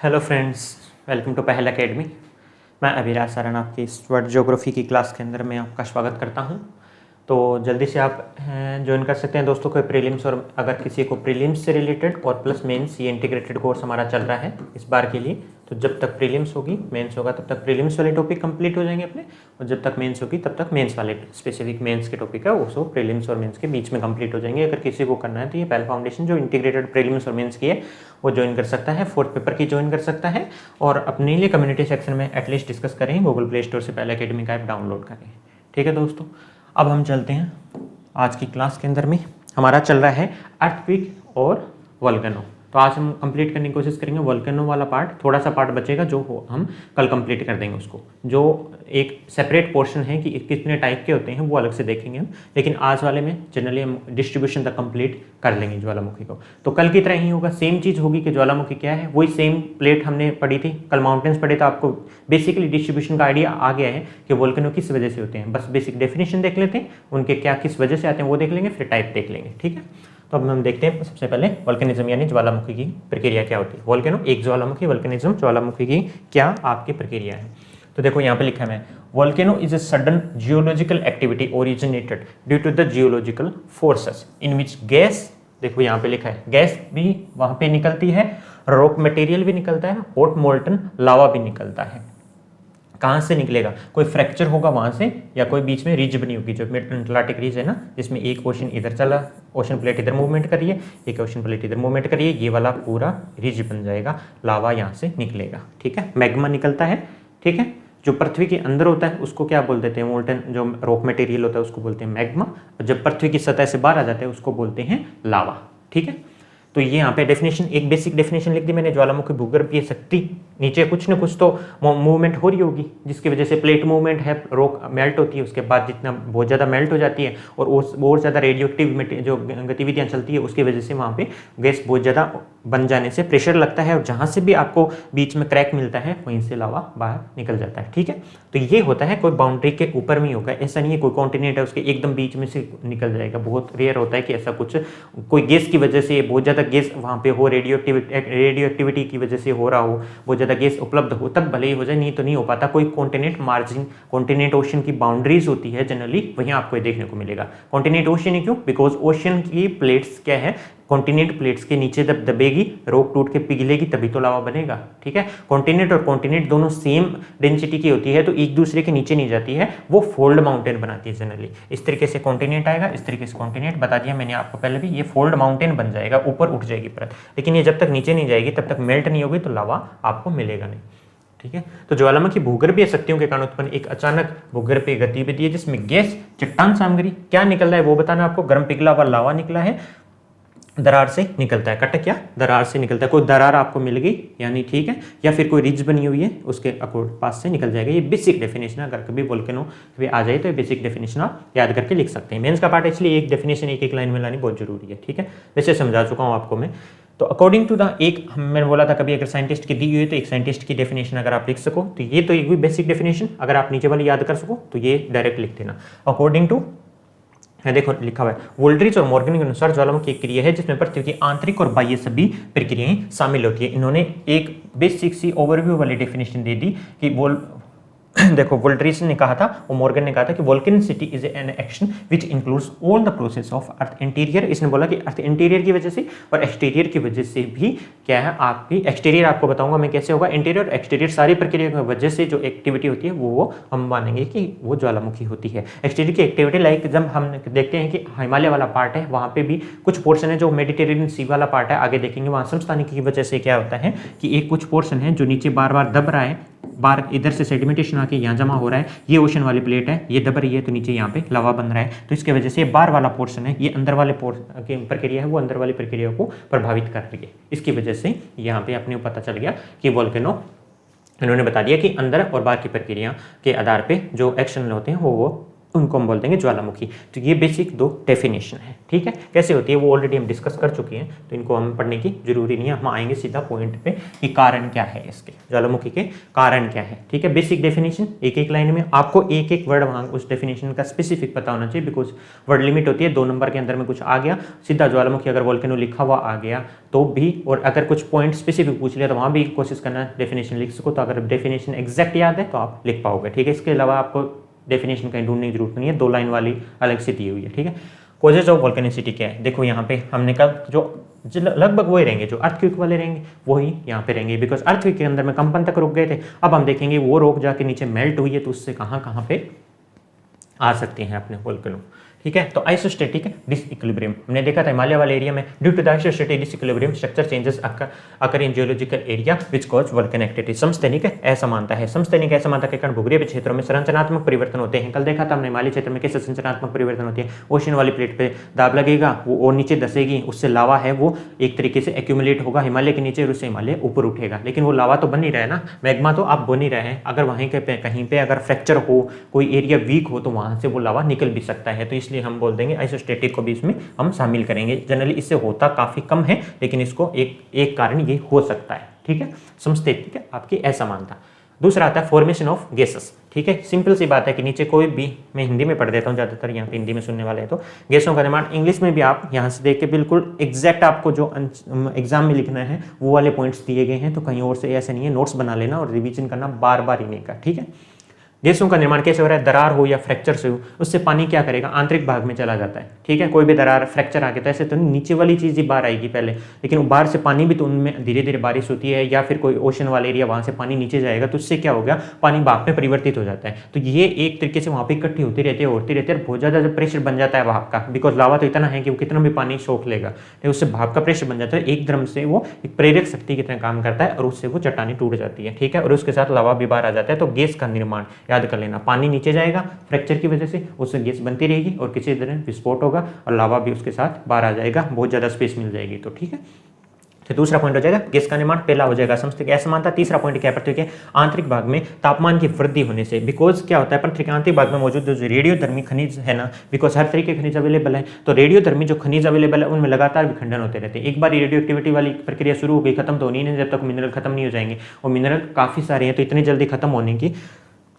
Hello friends, welcome to पहल academy. मैं अभिराज सारण आपकी इस वर्ल्ड ज्योग्राफी की क्लास के अंदर मैं आपका स्वागत करता हूं। तो जल्दी से आप ज्वाइन कर सकते हैं दोस्तों को प्रीलिम्स, और अगर किसी को प्रीलिम्स से रिलेटेड और प्लस मेंस ये इंटीग्रेटेड कोर्स हमारा चल रहा है इस बार के लिए। तो जब तक प्रीलिम्स होगी मेंस होगा तब तक प्रीलिम्स वाले टॉपिक कंप्लीट हो जाएंगे अपने, और जब तक मेंस होगी तब तक मेंस वाले स्पेसिफिक मेंस के टॉपिक है वो सब प्रीलिम्स और मेंस के बीच में कंप्लीट हो जाएंगे। अगर किसी को करना है तो ये पहल फाउंडेशन जो इंटीग्रेटेड प्रीलिम्स और मेंस की है वो ज्वाइन कर सकता है, फोर्थ पेपर की ज्वाइन कर सकता है, और अपने लिए कम्युनिटी सेक्शन में एटलीस्ट डिस्कस करें, गूगल प्ले स्टोर से पहल एकेडमी का ऐप डाउनलोड करें। ठीक है दोस्तों, अब हम चलते हैं आज की क्लास के अंदर में। हमारा चल रहा है अर्थक्वेक और वोल्केनो। तो आज हम कंप्लीट करने की कोशिश करेंगे वोल्केनो वाला पार्ट। थोड़ा सा पार्ट बचेगा जो हम कल कंप्लीट कर देंगे उसको, जो एक सेपरेट पोर्शन है कि कितने टाइप के होते हैं वो अलग से देखेंगे हम, लेकिन आज वाले में जनरली हम डिस्ट्रीब्यूशन तक कंप्लीट कर लेंगे ज्वालामुखी को। तो कल की तरह ही होगा, सेम चीज़ होगी कि ज्वालामुखी क्या है वही सेम प्लेट हमने पढ़ी थी, कल माउंटेन्स पढ़े तो आपको बेसिकली डिस्ट्रीब्यूशन का आइडिया आ गया है कि वोल्केनो किस वजह से होते हैं। बस बेसिक डेफिनेशन देख लेते हैं, उनके क्या किस वजह से आते हैं वो देख लेंगे, फिर टाइप देख लेंगे। ठीक है, तो अब हम देखते हैं सबसे पहले वोल्केनिज्म यानी ज्वालामुखी की प्रक्रिया क्या होती है। वोल्केनो एक ज्वालामुखी, वोल्केनिज्म ज्वालामुखी की क्या आपकी प्रक्रिया है। तो देखो यहाँ पे लिखा है volcano is a sudden geological activity originated due to the geological forces in which gas, देखो यहाँ पे लिखा है गैस भी वहां पे निकलती है, रॉक मटेरियल भी निकलता है, हॉट मोल्टन लावा भी निकलता है। कहाँ से निकलेगा? कोई फ्रैक्चर होगा वहां से, या कोई बीच में रिज बनी होगी, जो मिड अटलांटिक रिज है ना, जिसमें एक ओशन इधर चला, ओशन प्लेट इधर मूवमेंट कर रही है, एक ओशन प्लेट इधर मूवमेंट कर रही है, ये वाला पूरा रिज बन जाएगा, लावा यहाँ से निकलेगा। ठीक है, मैग्मा निकलता है। ठीक है, जो पृथ्वी के अंदर होता है उसको क्या बोल देते हैं? मोल्टन जो रॉक मटेरियल होता है उसको बोलते हैं मैग्मा, और जब पृथ्वी की सतह से बाहर आ जाते हैं उसको बोलते हैं लावा। ठीक है, तो ये यहाँ पे डेफिनेशन, एक बेसिक डेफिनेशन लिख दी मैंने, ज्वालामुखी भूगर्भीय शक्ति, नीचे कुछ न कुछ तो मूवमेंट हो रही होगी जिसकी वजह से प्लेट मूवमेंट है, रॉक मेल्ट होती है, उसके बाद जितना बहुत ज़्यादा मेल्ट हो जाती है और और ज़्यादा रेडियो एक्टिव जो गतिविधियाँ चलती है उसकी वजह से वहाँ पे गैस बहुत ज़्यादा बन जाने से प्रेशर लगता है, और जहाँ से भी आपको बीच में क्रैक मिलता है वहीं से लावा बाहर निकल जाता है। ठीक है, तो ये होता है कोई बाउंड्री के ऊपर में होगा, ऐसा नहीं है कोई कॉन्टिनेंट है उसके एकदम बीच में से निकल जाएगा। बहुत रेयर होता है कि ऐसा कुछ कोई गैस की वजह से बहुत ज़्यादा गैस वहाँ पे हो, रेडियो एक्टिविटी की वजह से हो रहा हो, बहुत ज़्यादा गैस उपलब्ध हो, तब भले ही हो जाए, नहीं तो नहीं हो पाता। कोई कॉन्टिनेंट मार्जिन, कॉन्टिनेंट ओशन की बाउंड्रीज होती है जनरली, वहीं आपको देखने को मिलेगा। कॉन्टिनेंट ओशन ही क्यों? बिकॉज ओशन की प्लेट्स क्या है, कॉन्टिनेंट प्लेट्स के नीचे जब दबेगी, रॉक टूट के पिघलेगी, तभी तो लावा बनेगा। ठीक है, कॉन्टिनेंट और कॉन्टिनेंट दोनों सेम डेंसिटी की होती है तो एक दूसरे के नीचे नहीं जाती है, वो फोल्ड माउंटेन बनाती है जनरली। इस तरीके से कॉन्टिनेंट आएगा, इस तरीके से कॉन्टिनेंट बता दिया मैंने आपको पहले भी, ये फोल्ड माउंटेन बन जाएगा, ऊपर उठ जाएगी परत, लेकिन ये जब तक नीचे नहीं जाएगी तब तक मेल्ट नहीं होगी तो लावा आपको मिलेगा नहीं। ठीक है, तो ज्वालामुखी भूगर्भीय शक्तियों के कारण उत्पन्न एक अचानक भूगर्भीय गतिविधि है जिसमें गैस, चट्टान सामग्री क्या निकल रहा है वो बताना आपको। गर्म पिघला हुआ लावा निकला है, दरार से निकलता है, कटक या दरार से निकलता है, कोई दरार आपको मिल गई यानी, ठीक है, या फिर कोई रिज बनी हुई है उसके अकॉर्ड पास से निकल जाएगा। ये बेसिक डेफिनेशन है, अगर कभी वोल्केनो कभी आ जाए तो ये बेसिक डेफिनेशन आप याद करके लिख सकते हैं। मेंस का पार्ट इसलिए एक डेफिनेशन एक लाइन में लानी बहुत जरूरी है। ठीक है, वैसे समझा चुका हूँ आपको मैं। तो अकॉर्डिंग टू द एक मैंने बोला था कभी अगर साइंटिस्ट की दी हुई है तो एक साइंटिस्ट की डेफिनेशन अगर आप लिख सको तो ये तो एक भी बेसिक डेफिनेशन, अगर आप नीचे वाली याद कर सको तो ये डायरेक्ट लिख देना। अकॉर्डिंग टू, देखो लिखा हुआ है, वोल्ड्रिज और मॉर्गन के अनुसार ज्वालामुखी एक क्रिया है जिसमें पृथ्वी की आंतरिक और बाह्य सभी प्रक्रियाएं शामिल होती है। इन्होंने एक बेसिक सी ओवरव्यू वाली डेफिनेशन दे दी कि देखो वोल्ड्रिज ने कहा था और मॉर्गन ने कहा था कि volcanicity is an action which includes all the process of earth interior. इसने बोला कि अर्थ इंटीरियर की वजह से और एक्सटीरियर की वजह से भी क्या है आपकी, एक्सटीरियर आपको बताऊंगा मैं कैसे होगा, इंटीरियर एक्सटीरियर सारी प्रक्रिया की वजह से जो एक्टिविटी होती है वो हम मानेंगे कि वो ज्वालामुखी होती है। एक्सटीरियर की एक्टिविटी लाइक जब हम देखते हैं कि हिमालय वाला पार्ट है वहाँ पे भी कुछ पोर्शन है जो मेडिटेरेनियन सी वाला पार्ट है, आगे देखेंगे वहाँ समस्थानिक की वजह से क्या होता है कि एक कुछ पोर्शन है जो नीचे बार बार दब रहा है, बार इधर से सेडिमेंटेशन आके यहाँ जमा हो रहा है, ये ओशन वाली प्लेट है, ये दब रही है तो नीचे यहाँ पे लावा बन रहा है, तो इसके वजह से बार वाला पोर्शन है, ये अंदर वाले पोर्शन की प्रक्रिया है वो अंदर वाली प्रक्रिया को प्रभावित कर रही है। इसकी वजह से यहाँ पे अपने को पता चल गया कि वोल्केनो, इन्होंने बता दिया कि अंदर और बाहर की प्रक्रिया के आधार पे जो एक्शन होते हैं वो उनको हम बोल देंगे ज्वालामुखी। तो ये बेसिक दो डेफिनेशन है, ठीक है। कैसे होती है वो ऑलरेडी हम डिस्कस कर चुके हैं, तो इनको हम पढ़ने की जरूरी नहीं है। हम आएंगे सीधा पॉइंट पे कि कारण क्या है इसके, ज्वालामुखी के कारण क्या है, ठीक है। बेसिक डेफिनेशन एक एक लाइन में, आपको एक एक वर्ड वहां उस डेफिनेशन का स्पेसिफिक पता होना चाहिए, बिकॉज वर्ड लिमिट होती है। 2 नंबर के अंदर में कुछ आ गया सीधा ज्वालामुखी अगर वोल्केनो लिखा हुआ आ गया तो भी, और अगर कुछ पॉइंट स्पेसिफिक पूछ लिया तो वहां भी कोशिश करना डेफिनेशन लिख सको। तो अगर डेफिनेशन एग्जैक्ट याद है तो आप लिख पाओगे, ठीक है। इसके अलावा आपको डेफिनेशन कहीं ढूंढने की जरूरत नहीं है, 2 लाइन वाली अलग से दी हुई है, ठीक है। कॉजेज ऑफ वोल्केनिसिटी क्या है, देखो यहाँ पे हमने कहा जो लगभग वही रहेंगे जो अर्थक्वेक वाले रहेंगे वही यहाँ पे रहेंगे, बिकॉज अर्थक्वेक के अंदर में कंपन तक रुक गए थे। अब हम देखेंगे वो रोक जाके नीचे मेल्ट हुई है तो उससे कहाँ पे आ सकते हैं अपने वोल्केनो, ठीक है। तो आइसोस्टेटिक डिसइक्विलिब्रियम हमने देखा था हिमालय वाले एरिया में, due to the isostatic disequilibrium structure changes occur in geological area which cause volcanic activity. समस्थैनिक असमानता है, समस्थैनिक असमानता के कारण भूगर्भीय क्षेत्रों में संरचनात्मक परिवर्तन होते हैं। कल देखा था हमने हिमालय क्षेत्र में कैसे संरचनात्मक परिवर्तन होते हैं। ओशन वाली प्लेट पे दाब लगेगा, वो और नीचे धसेगी, उससे लावा है वो एक तरीके से एक्यूमुलेट होगा हिमालय के नीचे और उससे हिमालय ऊपर उठेगा। लेकिन वो लावा तो बन नहीं रहा है ना, मैग्मा तो आप बन ही रहे हैं। अगर वहीं के कहीं पे अगर फ्रैक्चर हो, कोई एरिया वीक हो तो वहां से वो लावा निकल भी सकता है। तो इसलिए हम बोल देंगे आइसोस्टेटिक को भी इसमें हम शामिल करेंगे। जनरली इससे होता काफी कम है, लेकिन इसको एक कारण ये हो सकता है, ठीक है। समस्थैतिक आपकी असमानता। दूसरा आता है फॉर्मेशन ऑफ गैसेस, ठीक है। सिंपल सी बात है कि नीचे कोई भी, मैं हिंदी में पढ़ देता हूँ ज्यादातर यहाँ पे हिंदी में सुनने वाले हैं, तो गैसों का निर्माण इंग्लिश में भी आप यहाँ से देख के बिल्कुल एग्जैक्ट आपको जो एग्जाम में लिखना है वो वाले पॉइंट्स दिए गए हैं। तो कहीं और से ऐसे नहीं है, नोट्स बना लेना और रिविजन करना बार बार ही नहीं का, ठीक है। गैसों का निर्माण कैसे हो रहा है, दरार हो या फ्रैक्चर से हो, उससे पानी क्या करेगा आंतरिक भाग में चला जाता है, ठीक है। कोई भी दरार फ्रैक्चर आके तो ऐसे तो नीचे वाली चीज ही बाहर आएगी पहले, लेकिन बाहर से पानी भी तो उनमें धीरे धीरे बारिश होती है, या फिर कोई ओशन वाला एरिया वहां से पानी नीचे जाएगा तो उससे क्या हो गया, पानी भाप में परिवर्तित हो जाता है। तो ये एक तरीके से वहां पर इकट्ठी होती रहती है और बहुत ज्यादा जब प्रेशर बन जाता है भाप का, बिकॉज लावा तो इतना है कि वो कितना भी पानी सोख लेगा, तो उससे भाप का प्रेशर बन जाता है। एक ड्रम से वो एक प्रेरक शक्ति की तरह काम करता है और उससे वो चट्टानी टूट जाती है, ठीक है। और उसके साथ लावा भी बाहर आ जाता है। तो गैस का निर्माण याद कर लेना, पानी नीचे जाएगा फ्रैक्चर की वजह से, उससे गैस बनती रहेगी और किसी तरह विस्फोट होगा और लावा भी उसके साथ बाहर आ जाएगा, बहुत ज्यादा स्पेस मिल जाएगी, तो ठीक है। तो दूसरा पॉइंट हो जाएगा गैस का निर्माण, पहला हो जाएगा समस्थैतिक असमानता। तीसरा पॉइंट क्या है, पृथ्वी के आंतरिक भाग में तापमान की वृद्धि होने से, बिकॉज क्या होता है पृथ्वी के आंतरिक भाग में मौजूद जो रेडियोधर्मी खनिज है ना, बिकॉज हर तरीके के खनिज अवेलेबल है, तो रेडियोधर्मी जो खनिज अवेलेबल है उनमें लगातार विखंडन होते रहते हैं। एक बार रेडियो एक्टिविटी वाली प्रक्रिया शुरू हो गई, खत्म तो होनी नहीं जब तक मिनरल खत्म नहीं हो जाएंगे, और मिनरल काफी सारे हैं तो इतनी जल्दी खत्म होने की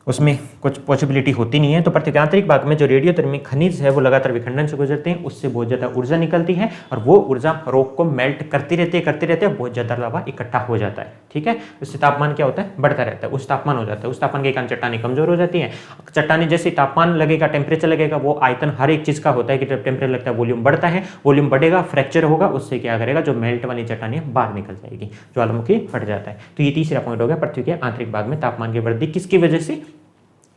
उसमें कुछ पॉसिबिलिटी होती नहीं है। तो पृथ्वी के आंतरिक भाग में जो रेडियोधर्मी खनिज है वो लगातार विखंडन से गुजरते हैं, उससे बहुत ज्यादा ऊर्जा निकलती है और वो ऊर्जा रॉक को मेल्ट करती रहती है, बहुत ज्यादा लावा इकट्ठा हो जाता है, ठीक है। उससे तापमान क्या होता है, बढ़ता रहता है, उस तापमान हो जाता है, उस तापमान के कारण चट्टानी कमजोर हो जाती है। चट्टानी जैसे तापमान लगेगा, टेम्परेचर लगेगा, वो आयतन हर एक चीज का होता है कि जब टेम्परेचर लगता है वॉल्यूम बढ़ता है, वॉल्यूम बढ़ेगा, फ्रैक्चर होगा, उससे क्या करेगा जो मेल्ट वाली चट्टानी बाहर निकल जाएगी, ज्वालामुखी फट जाता है। तो ये तीसरा पॉइंट हो गया, पृथ्वी के आंतरिक भाग में तापमान की वृद्धि किसकी वजह से,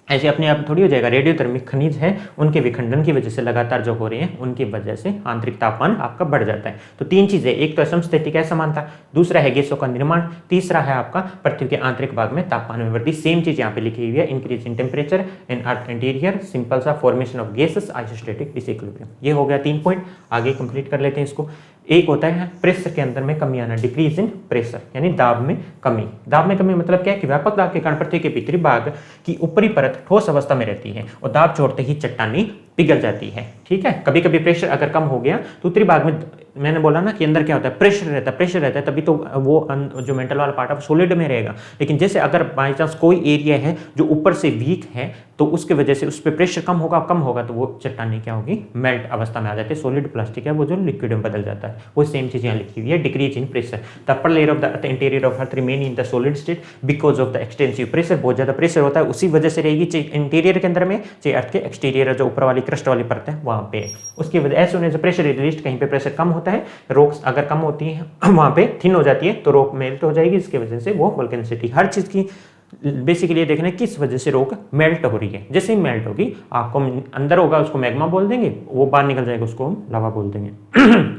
ऐसे अपने आप थोड़ी हो जाएगा, रेडियोधर्मी खनिज है उनके विखंडन की वजह से लगातार जो हो रहे हैं उनकी वजह से आंतरिक तापमान आपका बढ़ जाता है। तो 3 चीजें, एक तो समस्थैतिक असमानता, दूसरा है गैसों का निर्माण, तीसरा है आपका पृथ्वी के आंतरिक भाग में तापमान में वृद्धि। सेम चीज यहाँ पे लिखी हुई है, increase in temperature in earth interior, simple सा formation of gases, isostatic disequilibrium. ये हो गया 3 पॉइंट, आगे कंप्लीट कर लेते हैं इसको। एक होता है प्रेशर के अंदर में कमी आना, डिक्रीज इन प्रेशर, यानी दाब में कमी। दाब में कमी मतलब क्या है कि व्यापक दाब के कारण पृथ्वी के भीतरी भाग की ऊपरी परत ठोस अवस्था में रहती है और दाब छोड़ते ही चट्टानी पिघल जाती है, ठीक है। कभी कभी प्रेशर अगर कम हो गया तो उत्तरी भाग में, मैंने बोला ना कि अंदर क्या होता है, प्रेशर रहता है, तभी तो वो जो मेंटल वाला पार्ट है सॉलिड में रहेगा। लेकिन जैसे अगर बाई चांस कोई एरिया है जो ऊपर से वीक है तो उसके वजह से उस पर प्रेशर कम होगा तो वो चट्टानी क्या होगी, मेल्ट अवस्था में आ जाती है। सॉलिड प्लास्टिक है वो जो लिक्विड में बदल जाता है, वो सेम चीज यहाँ लिखी हुई है, decrease in pressure. The upper layer of the earth interior of earth remain in the solid state because of the extensive pressure. बहुत ज्यादा प्रेशर होता है, उसी वजह से रहेगी, चाहे इंटीरियर के अंदर में चाहे अर्थ के एक्सटीरियर जो ऊपर वाली क्रस्ट वाली परत है वहां पे। उसकी वजह ऐसे होने से प्रेशर रिलीज, कहीं पे प्रेशर कम होता है, रॉक्स अगर कम होती है वहां पे थिन हो जाती है तो रॉक मेल्ट हो जाएगी, इसकी वजह से वो वोल्केनिसिटी। हर चीज की बेसिकली देखना है किस वजह से रॉक मेल्ट हो रही है। जैसे ही मेल्ट होगी आपको अंदर होगा उसको मैग्मा बोल देंगे, वो बाहर निकल जाएगा उसको हम लावा बोल देंगे।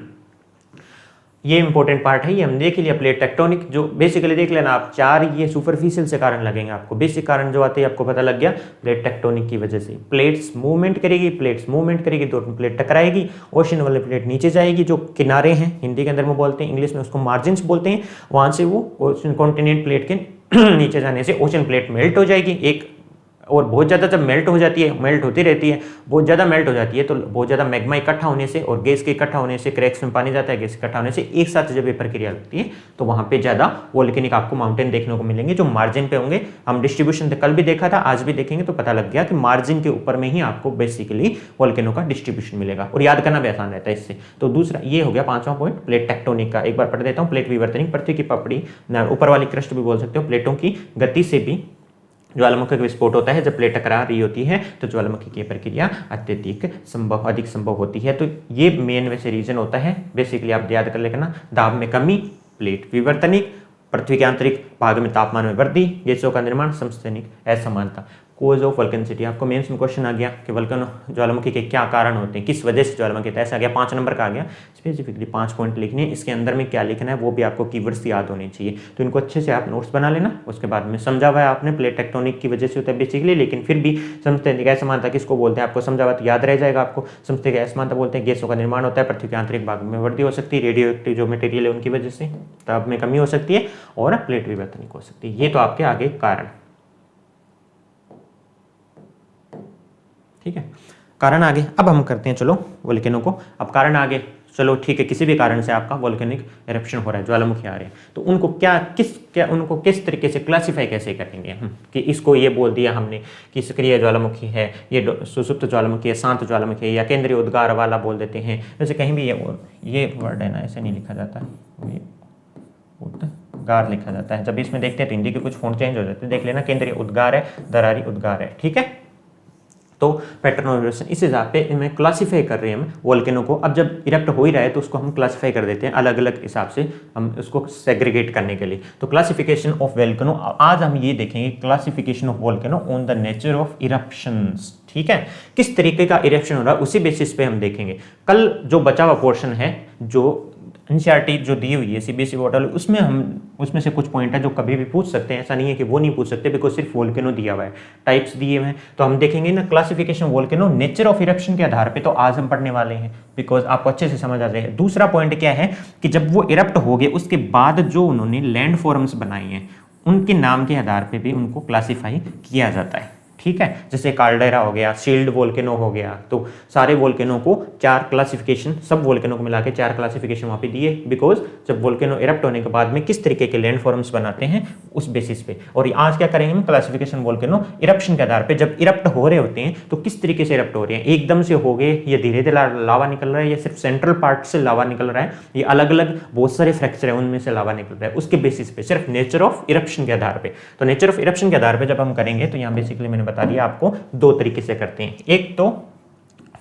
ये इंपॉर्टेंट पार्ट है, ये हम देख लिया प्लेट टेक्टोनिक, जो बेसिकली देख लेना आप 4 ये सुपरफिशियल से कारण लगेंगे आपको। बेसिक कारण जो आते हैं आपको पता लग गया, प्लेट टेक्टोनिक की वजह से प्लेट्स मूवमेंट करेगी, दो प्लेट टकराएगी, ओशन वाली प्लेट नीचे जाएगी, जो किनारे हैं हिंदी के अंदर में बोलते हैं, इंग्लिश में उसको मार्जिन्स बोलते हैं, वहां से वो ओशन कॉन्टिनेंट प्लेट के नीचे जाने से ओशन प्लेट मेल्ट हो जाएगी, एक और बहुत ज़्यादा जब मेल्ट हो जाती है, मेल्ट होती रहती है, बहुत ज़्यादा मेल्ट हो जाती है, तो बहुत ज़्यादा मैग्मा इकट्ठा होने से और गैस के इकट्ठा होने से, क्रैक्स में पानी जाता है, गैस इकट्ठा होने से एक साथ जब ये प्रक्रिया लगती है तो वहाँ पे ज़्यादा वोल्केनिक आपको माउंटेन देखने को मिलेंगे जो मार्जिन पे होंगे। हम डिस्ट्रीब्यूशन कल भी देखा था, आज भी देखेंगे तो पता लग गया कि मार्जिन के ऊपर में ही आपको बेसिकली वोल्केनो का डिस्ट्रीब्यूशन मिलेगा और याद करना भी आसान रहता है इससे। तो दूसरा ये हो गया 5वां पॉइंट प्लेट टेक्टोनिक का। एक बार पढ़ देता हूँ। प्लेट विवर्तनिक, पृथ्वी की पपड़ी, ऊपर वाली क्रस्ट भी बोल सकते हो, प्लेटों की गति से भी ज्वालामुखी का विस्फोट होता है। जब प्लेट टकरा रही होती है तो ज्वालामुखी की प्रक्रिया अधिक संभव होती है। तो ये मेन वैसे रीजन होता है। बेसिकली आप याद कर लेना, दाब में कमी, प्लेट विवर्तनिक, पृथ्वी के आंतरिक भाग में तापमान में वृद्धि, गैसों का निर्माण, समस्थैनिक असमानता। कोज ऑफ वल्केनिसिटी, आपको मेंस में क्वेश्चन आ गया कि वल्कन ज्वालामुखी के क्या कारण होते हैं, किस वजह से ज्वालामुखी, ऐसा आ गया 5 नंबर का आ गया। स्पेसिफिकली 5 पॉइंट लिखने हैं, इसके अंदर में क्या लिखना है वो भी आपको कीवर्ड्स याद होने चाहिए। तो इनको अच्छे से आप नोट्स बना लेना। उसके बाद में समझा हुआ है आपने, प्लेट टेक्टोनिक की वजह से होता है बेसिकली, लेकिन फिर भी समस्थैनिक असमानता किसको बोलते हैं आपको समझा हुआ तो याद रह जाएगा आपको। समस्थैनिक असमानता बोलते हैं गैसों का निर्माण होता है, पृथ्वी के आंतरिक भाग में वृद्धि हो सकती है, रेडियो एक्टिव जो मटेरियल है उनकी वजह से ताप में कमी हो सकती है, और प्लेट विवर्तनिक हो सकती है। ये तो आपके आगे कारण, ठीक है, कारण आगे। अब हम करते हैं चलो वोल्केनो को। अब कारण आगे, चलो ठीक है, किसी भी कारण से आपका वोल्केनिक इरप्शन हो रहा है, ज्वालामुखी आ रहे हैं, तो उनको उनको किस तरीके से क्लासिफाई कैसे करेंगे हम, कि इसको ये बोल दिया हमने कि सक्रिय ज्वालामुखी है, ये सुसुप्त ज्वालामुखी है, शांत ज्वालामुखी है, या केंद्रीय उद्गार वाला बोल देते हैं। जैसे कहीं भी ये वर्ड है ना, ऐसे नहीं लिखा जाता है, ये उद्गार लिखा जाता है। जब इसमें देखते हैं तो हिंदी के कुछ फॉन्ट चेंज हो जाते हैं, देख लेना, केंद्रीय उद्गार है, दरारी उद्गार है, ठीक है। तो पैटर्न ऑफ इरप्शन इस हिसाब पे इनमें क्लासिफाई कर रहे हैं हम वोल्केनो को। अब जब इरप्ट हो ही रहा है तो उसको हम क्लासिफाई कर देते हैं अलग अलग हिसाब से, हम उसको सेग्रीगेट करने के लिए। तो क्लासिफिकेशन ऑफ वोल्केनो, आज हम ये देखेंगे classification of volcano on the nature of eruptions, ठीक है, किस तरीके का इरप्शन हो रहा है उसी बेसिस पे हम देखेंगे। कल जो बचा हुआ पोर्शन है, जो एनसीईआरटी जो दी हुई है सीबीएसई पोर्टल, उसमें से कुछ पॉइंट है जो कभी भी पूछ सकते हैं, ऐसा नहीं है कि वो नहीं पूछ सकते, बिकॉज सिर्फ वोल्केनो दिया हुआ है, टाइप्स दिए हुए हैं। तो हम देखेंगे ना classification volcano nature of eruption के आधार पे, तो आज हम पढ़ने वाले हैं, बिकॉज आपको अच्छे से समझ आ जाएगा। दूसरा पॉइंट क्या है कि जब वो इरप्ट हो गए उसके बाद जो उन्होंने लैंड फॉर्म्स बनाए हैं उनके नाम के आधार पर भी उनको क्लासीफाई किया जाता है, ठीक है। जैसे कार्डेरा हो गया, शील्ड वोल्केनो हो गया, तो सारे वोल्केनो को 4 क्लासिफिकेशन, सब वोल्केनो को मिला के 4 क्लासिफिकेशन वहाँ पे दिए, बिकॉज जब वोल्केनो इरप्ट होने के बाद में किस तरीके के लैंड फॉर्म्स बनाते हैं उस बेसिस पे। और आज क्या करेंगे हम, क्लासिफिकेशन वोल्केनो इरप्शन के आधार पे, जब इरप्ट हो रहे होते हैं तो किस तरीके से इरप्ट हो रहे हैं, एकदम से हो गए, ये धीरे धीरे लावा निकल रहा है, या सिर्फ सेंट्रल पार्ट से लावा निकल रहा है, ये अलग अलग बहुत सारे फ्रैक्चर है उनमें से लावा निकल रहा है, उसके बेसिस पे, सिर्फ नेचर ऑफ इरप्शन के आधार पे। तो नेचर ऑफ इरप्शन के आधार पे जब हम करेंगे तो यहाँ बेसिकली मैंने बता दिया आपको 2 तरीके से करते हैं। एक तो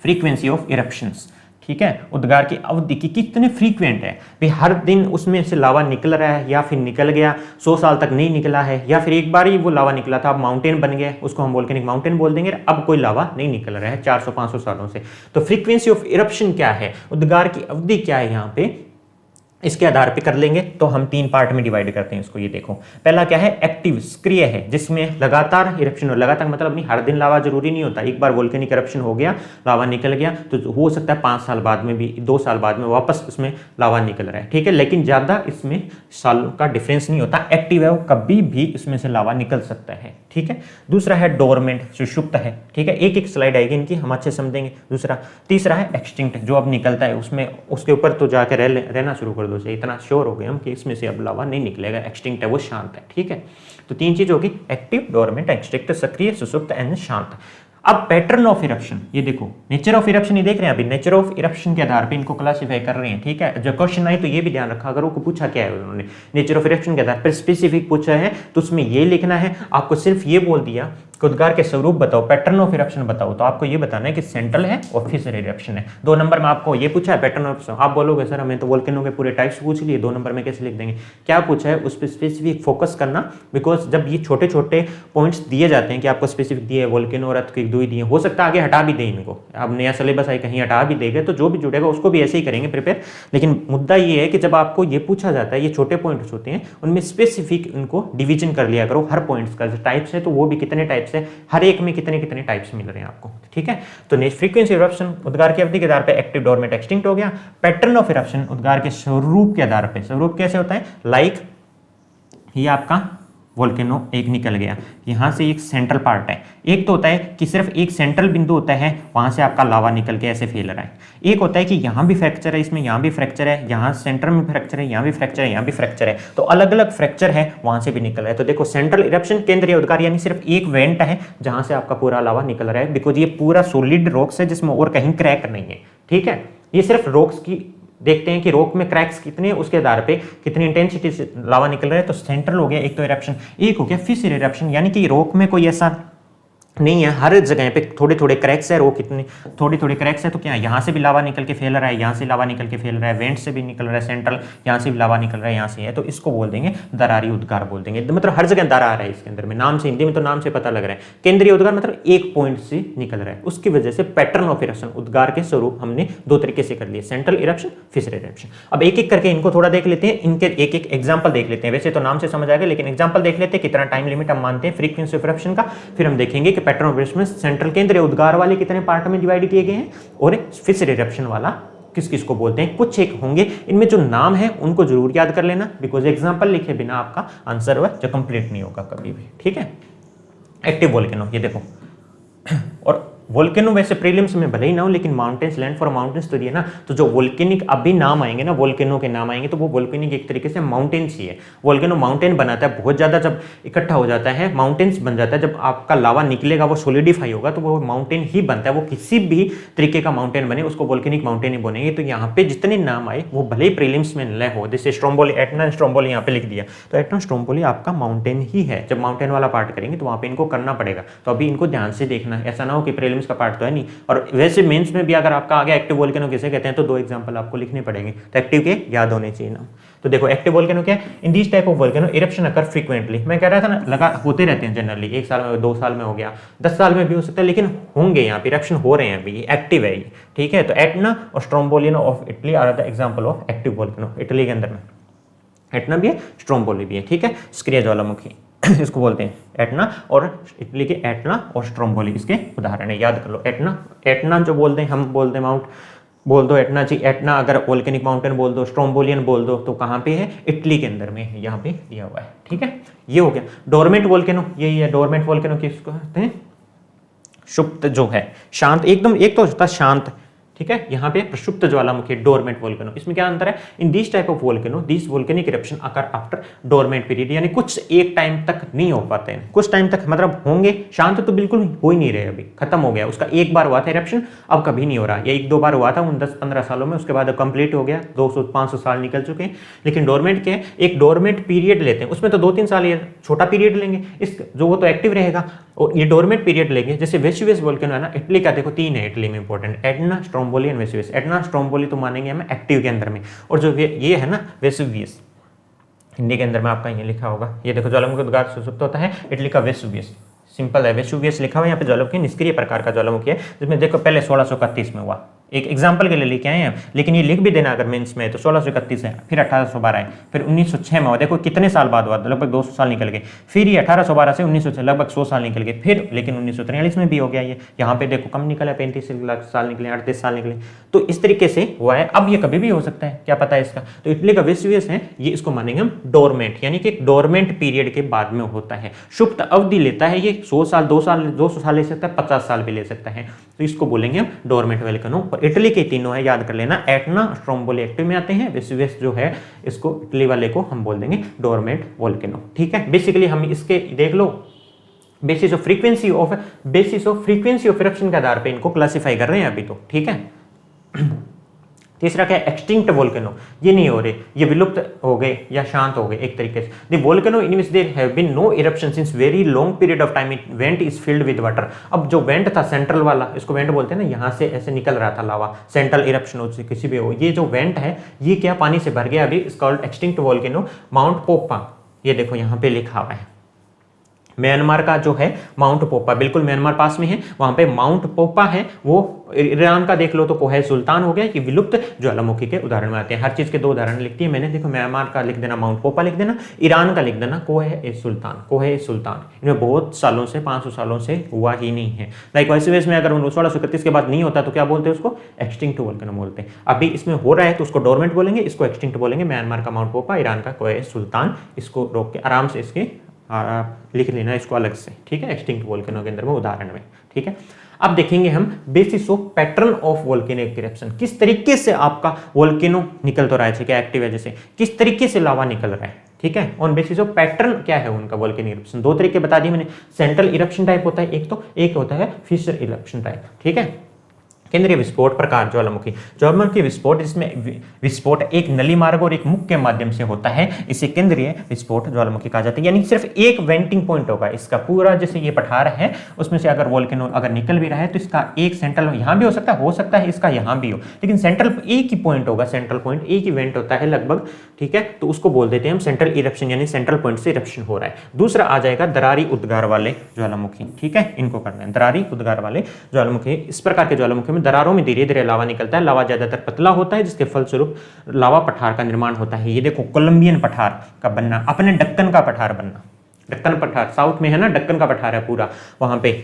फ्रीक्वेंसी ऑफ इरप्शंस, ठीक है, उद्गार की अवधि की कितने फ्रीक्वेंट है भाई, हर दिन उसमें से लावा निकल रहा है या फिर निकल गया, 100 साल तक नहीं निकला है, या फिर एक बार ही वो लावा निकला था, अब माउंटेन बन गया, उसको हम वोल्केनिक माउंटेन बोल देंगे, अब कोई लावा नहीं निकल रहा है 400-500 सालों से। तो फ्रीक्वेंसी ऑफ इरप्शन क्या है, उद्गार की अवधि क्या है, यहाँ पे इसके आधार पे कर लेंगे। तो हम 3 पार्ट में डिवाइड करते हैं इसको, ये देखो। पहला क्या है, एक्टिव, सक्रिय है, जिसमें लगातार इरप्शन हो, लगातार मतलब नहीं हर दिन लावा जरूरी नहीं होता, एक बार वोल्केनिक इरप्शन हो गया, लावा निकल गया, तो हो सकता है 5 साल बाद में भी, 2 साल बाद में वापस उसमें लावा निकल रहा है, ठीक है, लेकिन ज्यादा इसमें सालों का डिफरेंस नहीं होता, एक्टिव है वो, कभी भी इसमें से लावा निकल सकता है, ठीक है। दूसरा है डोरमेंट, सुषुप्त है, ठीक है, एक स्लाइड आएगी इनकी, हम अच्छे समझेंगे। दूसरा, तीसरा है एक्सटिंक्ट, जो अब निकलता है उसमें, उसके ऊपर तो जाकर रहना शुरू कर दो, से इतना श्योर हो गए हम कि इसमें से अब लावा नहीं निकलेगा, एक्सटिंक्ट है वो, शांत है, ठीक है। तो 3 चीज होगी, एक्टिव, डोरमेंट, एक्सटिंक्ट, सक्रिय, सुसुप्त एंड शांत। अब पैटर्न ऑफ इरप्शन, ये देखो, नेचर ऑफ इरप्शन ही देख रहे हैं अभी, नेचर ऑफ इरप्शन के आधार पे इनको क्लासिफाई कर रहे हैं, ठीक है। जब क्वेश्चन आए तो ये भी ध्यान रखा करो, को पूछा क्या है उन्होंने, नेचर ऑफ इरप्शन के आधार पर स्पेसिफिक पूछा है, तो उसमें ये लिखना है। आपको सिर्फ ये बोल दिया उद्गार के स्वरूप बताओ, पैटर्न ऑफ इरप्शन बताओ, तो आपको ये बताना है कि सेंट्रल है और फिशर इरप्शन है। 2 नंबर में आपको ये पूछा है पैटर्न ऑफ इरप्शन, आप बोलोगे सर हमें तो वोल्केनो के पूरे टाइप्स पूछ लिए, 2 नंबर में कैसे लिख देंगे, क्या पूछा है उस पर स्पेसिफिक फोकस करना, बिकॉज जब ये छोटे छोटे पॉइंट्स दिए जाते हैं कि आपको स्पेसिफिक दिए वोल्केनो और अर्थक्वेक 2 ही दिए, हो सकता है आगे हटा भी दें इनको, अब नया सिलेबस आए कहीं हटा भी देंगे, तो जो भी जुड़ेगा उसको भी ऐसे ही करेंगे प्रिपेयर। लेकिन मुद्दा ये है कि जब आपको ये पूछा जाता है, ये छोटे पॉइंट्स होते हैं, उनमें स्पेसिफिक उनको डिवीजन कर लिया करो, हर पॉइंट्स का टाइप्स है तो वो भी कितने टाइप्स है, हर एक कितने कितने टाइप्स मिल रहे हैं आपको, ठीक है। तो फ्रीक्वेंसी इरप्शन उद्गार की अवधि के आधार पे एक्टिव, डोरमेंट, एक्सटिंक्ट हो गया। पैटर्न ऑफ इरप्शन उद्गार के स्वरूप के आधार पे, स्वरूप कैसे होता है, लाइक ये आपका वोल्केनो एक निकल गया, यहाँ से एक सेंट्रल पार्ट है। एक तो होता है कि सिर्फ एक सेंट्रल बिंदु होता है, वहाँ से आपका लावा निकल के ऐसे फैल रहा है। एक होता है कि यहाँ भी फ्रैक्चर है, इसमें यहाँ भी फ्रैक्चर है, यहाँ सेंटर में फ्रैक्चर है, यहाँ भी फ्रैक्चर है, यहाँ भी फ्रैक्चर है, तो अलग अलग फ्रैक्चर है, वहाँ से भी निकल रहा है। तो देखो सेंट्रल इरप्शन, केंद्रीय उद्गार, यानी सिर्फ एक वेंट है जहाँ से आपका पूरा लावा निकल रहा है, बिकॉज ये पूरा सॉलिड रॉक्स है जिसमें और कहीं क्रैक नहीं है। ठीक है, ये सिर्फ रॉक्स की देखते हैं कि रॉक में क्रैक्स कितने हैं, उसके आधार पे कितनी इंटेंसिटी से लावा निकल रहा है। तो सेंट्रल हो गया एक तो इरप्शन, एक हो गया फिशर इरप्शन, यानी कि रॉक में कोई ऐसा नहीं है, हर जगह पे थोड़े थोड़े क्रैक्स है, रो कितने थोड़े थोड़े क्रैक्स है, तो क्या यहाँ से भी लावा निकल के फैल रहा है, यहाँ से लावा निकल के फैल रहा है, वेंट से भी निकल रहा है, सेंट्रल यहाँ से भी लावा निकल रहा है, यहाँ से है, तो इसको बोल देंगे दरारी उद्गार बोल देंगे। मतलब हर जगह दरार है इसके अंदर में, नाम से हिंदी में तो नाम से पता लग रहा है। केंद्रीय उद्गार मतलब एक पॉइंट से निकल रहा है, उसकी वजह से पैटर्न ऑफ इरप्शन, उद्गार के स्वरूप हमने दो तरीके से कर लिए, सेंट्रल इरप्शन, फिशर इरप्शन। अब एक एक करके इनको थोड़ा देख लेते हैं, इनके एक एक एग्जाम्पल देख लेते हैं। वैसे तो नाम से समझ आएगा, लेकिन एग्जाम्पल देख लेते हैं, कितना टाइम लिमिट हम मानते हैं फ्रीक्वेंसी ऑफ इरप्शन का, फिर हम देखेंगे कि पैटर्न ऑफ इरप्शन सेंट्रल केंद्रीय उद्गार वाले कितने पार्ट में डिवाइड किए गए हैं, और फिशर इरप्शन वाला किस किस को बोलते हैं। कुछ एक होंगे, इनमें जो नाम है उनको जरूर याद कर लेना, बिकॉज एग्जांपल लिखे बिना आपका आंसर वह जो कंप्लीट नहीं होगा कभी भी। ठीक है, एक्टिव वोल्केनो, ये देखो, और वोल्केनो वैसे प्रीलिम्स में भले ही ना हो, लेकिन माउंटेन्स, लैंड फॉर माउंटेन्स तो दिए ना, तो जो वोल्केनिक अभी नाम आएंगे ना, वोल्केनो के नाम आएंगे, तो वो वोल्केनिक एक तरीके से माउंटेन्स ही है। वोल्केनो माउंटेन बनाता है, बहुत ज्यादा जब इकट्ठा हो जाता है माउंटेन्स बन जाता है। जब आपका लावा निकलेगा, वो सोलिडिफाई होगा, तो वो माउंटेन ही बनता है। वो किसी भी तरीके का माउंटेन बने, उसको वोल्केनिक माउंटेन ही बनेंगे। तो यहाँ पे जितने नाम आए वो भले ही प्रीलिम्स में न हो, जैसे स्ट्रोम्बोली, एटना स्ट्रोम्बोली यहाँ पे लिख दिया, तो एटना स्ट्रोम्बोली आपका माउंटेन ही है। जब माउंटेन वाला पार्ट करेंगे तो वहाँ पे इनको करना पड़ेगा, तो अभी इनको ध्यान से देखना है, ऐसा ना हो कि प्रीलिम्स का पार्ट तो है नहीं। और वैसे मेंस में भी अगर आपका आ गया एक्टिव वोल्केनो किसे कहते हैं, तो दो एग्जांपल आपको लिखने पड़ेंगे, तो एक्टिव के याद होने चाहिए ना। तो देखो एक्टिव वोल्केनो क्या है, in this type of volcano eruption occur frequently. मैं कह रहा था ना, लगा होते रहते हैं जनरली, एक साल में, 2 साल में हो गया, 10 साल में भी हो सकता है, लेकिन होंगे यहाँ पे इरप्शन हो रहे हैं अभी, एक्टिव है ये। ठीक है, तो एटना और Stromboli of Italy are the example of active volcano. Italy के अंदर में एटना भी है, स्ट्रोम्बोली भी है। ठीक है, सक्रिय ज्वालामुखी इसको बोलते हैं एटना, और इटली के एटना और स्ट्रोम्बोली इसके उदाहरण है, याद कर लो। एटना, एटना जो बोलते हैं, हम बोलते हैं माउंट, बोल दो एटना जी, एटना अगर वोल्केनिक माउंटेन बोल दो, स्ट्रोम्बोलियन बोल दो, तो कहाँ पे है, इटली के अंदर में है, यहाँ पे दिया हुआ है। ठीक है, ये हो गया। डोरमेंट वोल्केनो, यही है डोरमेंट वोल्केनो, किसको कहते हैं, सुप्त जो है, शांत एकदम, एक तो होता है शांत, ठीक है, यहाँ पे प्रसुप्त ज्वालामुखी, डोरमेंट वोल्केनो। इसमें क्या अंतर है, in this type of volcano this volcanic eruption occur after dormant period, यानी कुछ एक टाइम तक नहीं हो पाते हैं, कुछ टाइम तक मतलब होंगे, शांत तो बिल्कुल हो ही नहीं रहे, अभी खत्म हो गया उसका, एक बार हुआ था इरप्शन, अब कभी नहीं हो रहा, या 1-2 बार हुआ था उन 10-15 सालों में, उसके बाद कंप्लीट हो गया, 200-500 साल निकल चुके हैं। लेकिन डोरमेंट के एक डोरमेंट पीरियड लेते हैं, उसमें तो 2-3 साल ये छोटा पीरियड लेंगे, इस जो वो तो एक्टिव रहेगा, और ये डोरमेंट पीरियड लेंगे। जैसे वेसुवियस वोल्केनो है ना, इटली का देखो 3 है इटली में important, Etna, Stromboli and Vesuvius. Etna Stromboli तो मानेंगे हम एक्टिव के अंदर में, और जो ये है ना वेसुवियस, हिंदी के अंदर में आपका ये लिखा होगा, ये देखो ज्वालामुखी उद्गार सुसुप्त होता है, इटली का वेसुवियस, सिंपल है, वेसुवियस लिखा हुआ है यहाँ पे, ज्वालामुखी निष्क्रिय प्रकार का ज्वालामुखी है, जिसमें देखो पहले 1631 में हुआ, एक एग्जाम्पल के लिए लेके आए हैं, लेकिन ये लिख भी देना अगर मेंस में, तो 1631 है, फिर 1812 है, फिर 1906 में हुआ, देखो कितने साल बाद हुआ, लगभग 200 साल निकल गए, फिर ये 1812 से 1906 लगभग 100 साल निकल गए, फिर लेकिन 1943 में भी हो गया ये, यहाँ पे देखो कम निकला, 35 साल निकले, 38 साल निकले, तो इस तरीके से हुआ है। अब ये कभी भी हो सकता है, क्या पता है इसका। तो इटली का वेसुवियस है, ये इसको मानेंगे हम डोरमेंट, यानी कि एक डोरमेंट पीरियड के बाद में होता है, सुप्त अवधि लेता है ये, 100 साल, 200 साल ले सकता है, 50 साल भी ले सकता है, तो इसको बोलेंगे हम डोरमेंट वोल्केनो। और इटली के तीनों है, याद कर लेना, एटना, स्ट्रोम्बोली एक्टिव में आते हैं, वेसुवियस जो है इसको इटली वाले को हम बोल देंगे डोरमेंट वोल्केनो। ठीक है, बेसिकली हम इसके देख लो, basis of frequency of eruption के आधार पे इनको क्लासिफाई कर रहे हैं अभी तो। ठीक है, तीसरा क्या है, एक्सटिंक्ट वोल्केनो, ये नहीं हो रहे, ये विलुप्त हो गए या शांत हो गए एक तरीके से। The volcano in which there have been no eruption since very long period of time, it vent is filled with water. अब जो वेंट था सेंट्रल वाला, इसको वेंट बोलते हैं ना, यहाँ से ऐसे निकल रहा था लावा, सेंट्रल इरप्शन हो किसी भी हो, ये जो वेंट है ये क्या पानी से भर गया अभी, is called extinct volcano mount पोपा। ये देखो यहाँ पे लिखा हुआ है, म्यांमार का जो है माउंट पोपा, बिल्कुल म्यांमार पास में है, वहां पे माउंट पोपा है, वो ईरान का देख लो तो कोहे सुल्तान हो गया, कि विलुप्त ज्वालामुखी के उदाहरण में आते हैं। हर चीज के 2 उदाहरण लिखती है मैंने, देखो म्यांमार का लिख देना, माउंट पोपा लिख देना, ईरान का लिख देना कोहे सुल्तान, कोहे सुल्तान। इनमें बहुत सालों से, 500 सालों से हुआ ही नहीं है। लाइक वैसे में अगर 1631 के बाद नहीं होता तो क्या बोलते हैं उसको, एक्सटिंक्ट वोल्केनो बोलते हैं। अभी इसमें हो रहा है तो उसको डोरमेंट बोलेंगे, इसको एक्सटिंक्ट बोलेंगे। म्यांमार का माउंट पोपा, ईरान का कोहे सुल्तान, इसको रोक के आराम से इसके आप लिख लेना इसको अलग से, ठीक है, एक्सटिंक्ट वोल्केनो के अंदर में उदाहरण में, ठीक है। अब देखेंगे हम basis of pattern of volcanic eruption, किस तरीके से आपका वोल्केनो निकल तो रहा है, ठीक है, एक्टिव है, जैसे किस तरीके से लावा निकल रहा है, ठीक है, ऑन बेसिस ऑफ पैटर्न क्या है उनका वोल्केनिक इरप्शन। दो तरीके बता दिए मैंने, सेंट्रल इरप्शन टाइप होता है एक होता है फिशर इरप्शन टाइप, ठीक है। केंद्रीय विस्फोट प्रकार ज्वालामुखी विस्फोट, जिसमें विस्फोट एक नली मार्ग और एक मुख के माध्यम से होता है, इसे केंद्रीय विस्फोट ज्वालामुखी कहा जाता है। यानी सिर्फ एक वेंटिंग पॉइंट होगा इसका पूरा, जैसे ये पठार है उसमें से अगर वोल्केनो अगर निकल भी रहा है तो इसका एक सेंट्रल यहाँ भी हो सकता है इसका यहाँ भी हो, लेकिन सेंट्रल एक ही पॉइंट होगा, सेंट्रल पॉइंट एक इवेंट होता है लगभग, ठीक है, तो उसको बोल देते हैं हम सेंट्रल इरप्शन, यानी सेंट्रल पॉइंट से इरप्शन हो रहा है। दूसरा आ जाएगा दरारी उद्गार वाले ज्वालामुखी, ठीक है, इनको करना है दरारी उद्गार वाले ज्वालामुखी। इस प्रकार के ज्वालामुखी में दरारों में धीरे धीरे लावा निकलता है, लावा ज्यादातर पतला होता है, जिसके फलस्वरूप लावा पठार का निर्माण होता है। ये देखो कोलंबियन पठार का बनना, अपने दक्कन का पठार बनना, दक्कन पठार साउथ में है ना, दक्कन का पठार है पूरा, वहां पे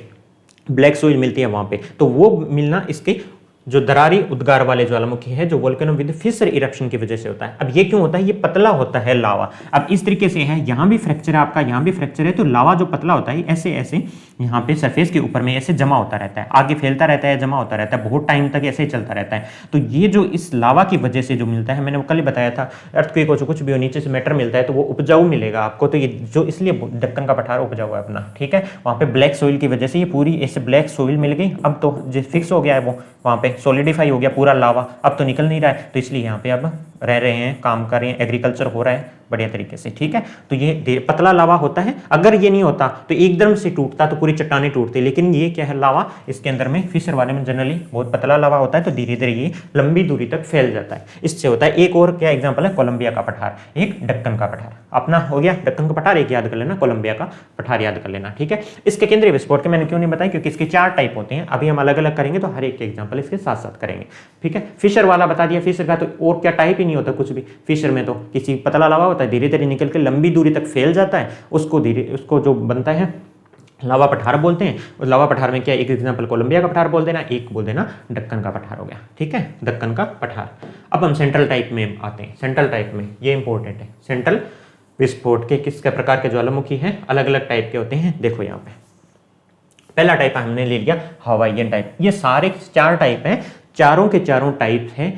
ब्लैक सोइल मिलती है वहां पे, तो वो मिलना इसके जो दरारी उद्गार वाले ज्वालामुखी है जो वोल्केनो विद फिशर इरप्शन की वजह से होता है। अब ये क्यों होता है, ये पतला होता है लावा। अब इस तरीके से है, यहां भी फ्रैक्चर है आपका, यहां भी फ्रैक्चर है, तो लावा जो पतला होता है ऐसे ऐसे यहाँ पे सरफेस के ऊपर में ऐसे जमा होता रहता है, आगे फैलता रहता है, जमा होता रहता है, बहुत टाइम तक ऐसे ही चलता रहता है। तो ये जो इस लावा की वजह से जो मिलता है, मैंने कल ही बताया था, अर्थक्वेक हो कुछ भी हो, नीचे से मैटर मिलता है तो वो उपजाऊ मिलेगा आपको। तो ये जो इसलिए दक्कन का पठार उपजाऊ है अपना, ठीक है, वहां पे ब्लैक सोइल की वजह से ये पूरी ऐसे ब्लैक सोइल मिल गई। अब तो जो फिक्स हो गया है वो वहां पे सॉलिडिफाई हो गया पूरा लावा, अब तो निकल नहीं रहा है, तो इसलिए यहाँ पे अब रह रहे हैं, काम कर रहे हैं, एग्रीकल्चर हो रहा है बढ़िया तरीके से, ठीक है। तो ये पतला लावा होता है, अगर ये नहीं होता तो एकदम से टूटता तो पूरी चट्टानें टूटती, लेकिन ये क्या है लावा, इसके अंदर में फिशर वाले में जनरली बहुत पतला लावा होता है, तो धीरे धीरे ये लंबी दूरी तक फैल जाता है, इससे होता है। एक और क्या एग्जाम्पल है, कोलंबिया का पठार, एक दक्कन का पठार, अपना हो गया दक्कन का पठार, एक याद कर लेना, कोलंबिया का पठार याद कर लेना, ठीक है। इसके केंद्रीय विस्फोट के मैंने क्यों नहीं बताया, क्योंकि इसके 4 टाइप होते हैं, अभी हम अलग अलग करेंगे तो हर एक के एग्जाम्पल इसके साथ साथ करेंगे, ठीक है। फिशर वाला बता दिया, फिशर का तो और क्या टाइप ही नहीं होता कुछ भी, फिशर में तो किसी पतला लावा होता है, धीरे धीरे निकल के लंबी दूरी तक फैल जाता है, उसको जो बनता है लावा पठार बोलते हैं। और लावा पठार में क्या, एक एग्जांपल कोलंबिया का पठार बोल देना, एक बोल देना दक्कन का पठार हो गया, ठीक है, दक्कन का पठार। अब हम सेंट्रल टाइप में आते हैं, सेंट्रल टाइप में ये इंपॉर्टेंट है, सेंट्रल विस्फोट के किस प्रकार के ज्वालामुखी हैं, अलग अलग टाइप के होते हैं। देखो यहाँ पे पहला टाइप हमने ले लिया हवाईयन टाइप, ये सारे 4 टाइप हैं, चारों के चारों टाइप हैं,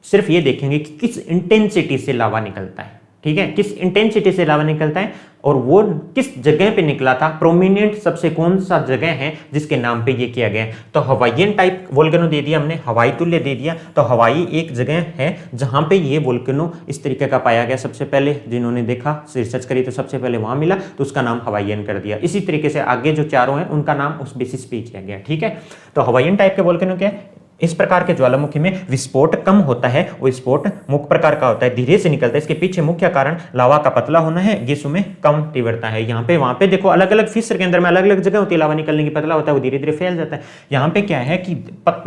सिर्फ ये देखेंगे कि किस इंटेंसिटी से लावा निकलता है, ठीक है, किस इंटेंसिटी से लावा निकलता है और वो किस जगह पे निकला था, प्रोमिनेंट सबसे कौन सा जगह है जिसके नाम पे ये किया गया है। तो हवाईयन टाइप वोल्केनो दे दिया हमने, हवाई तुल्य दे दिया, तो हवाई एक जगह है जहां पे ये वोल्केनो इस तरीके का पाया गया, सबसे पहले जिन्होंने देखा रिसर्च करी तो सबसे पहले वहां मिला, तो उसका नाम हवाईयन कर दिया। इसी तरीके से आगे जो चारों हैं उनका नाम उस बेसिस पे किया गया, ठीक है। तो हवाईयन टाइप के वोल्केनो क्या है, इस प्रकार के ज्वालामुखी में विस्फोट कम होता है, वो विस्फोट मुख प्रकार का होता है, धीरे से निकलता है। इसके पीछे मुख्य कारण लावा का पतला होना है, गैसों में कम तीव्रता है। यहाँ पे वहां पे देखो अलग अलग फिशर के अंदर में अलग अलग जगह होती है, लावा निकलने की, पतला होता है वो धीरे धीरे फैल जाता है। यहाँ पे क्या है कि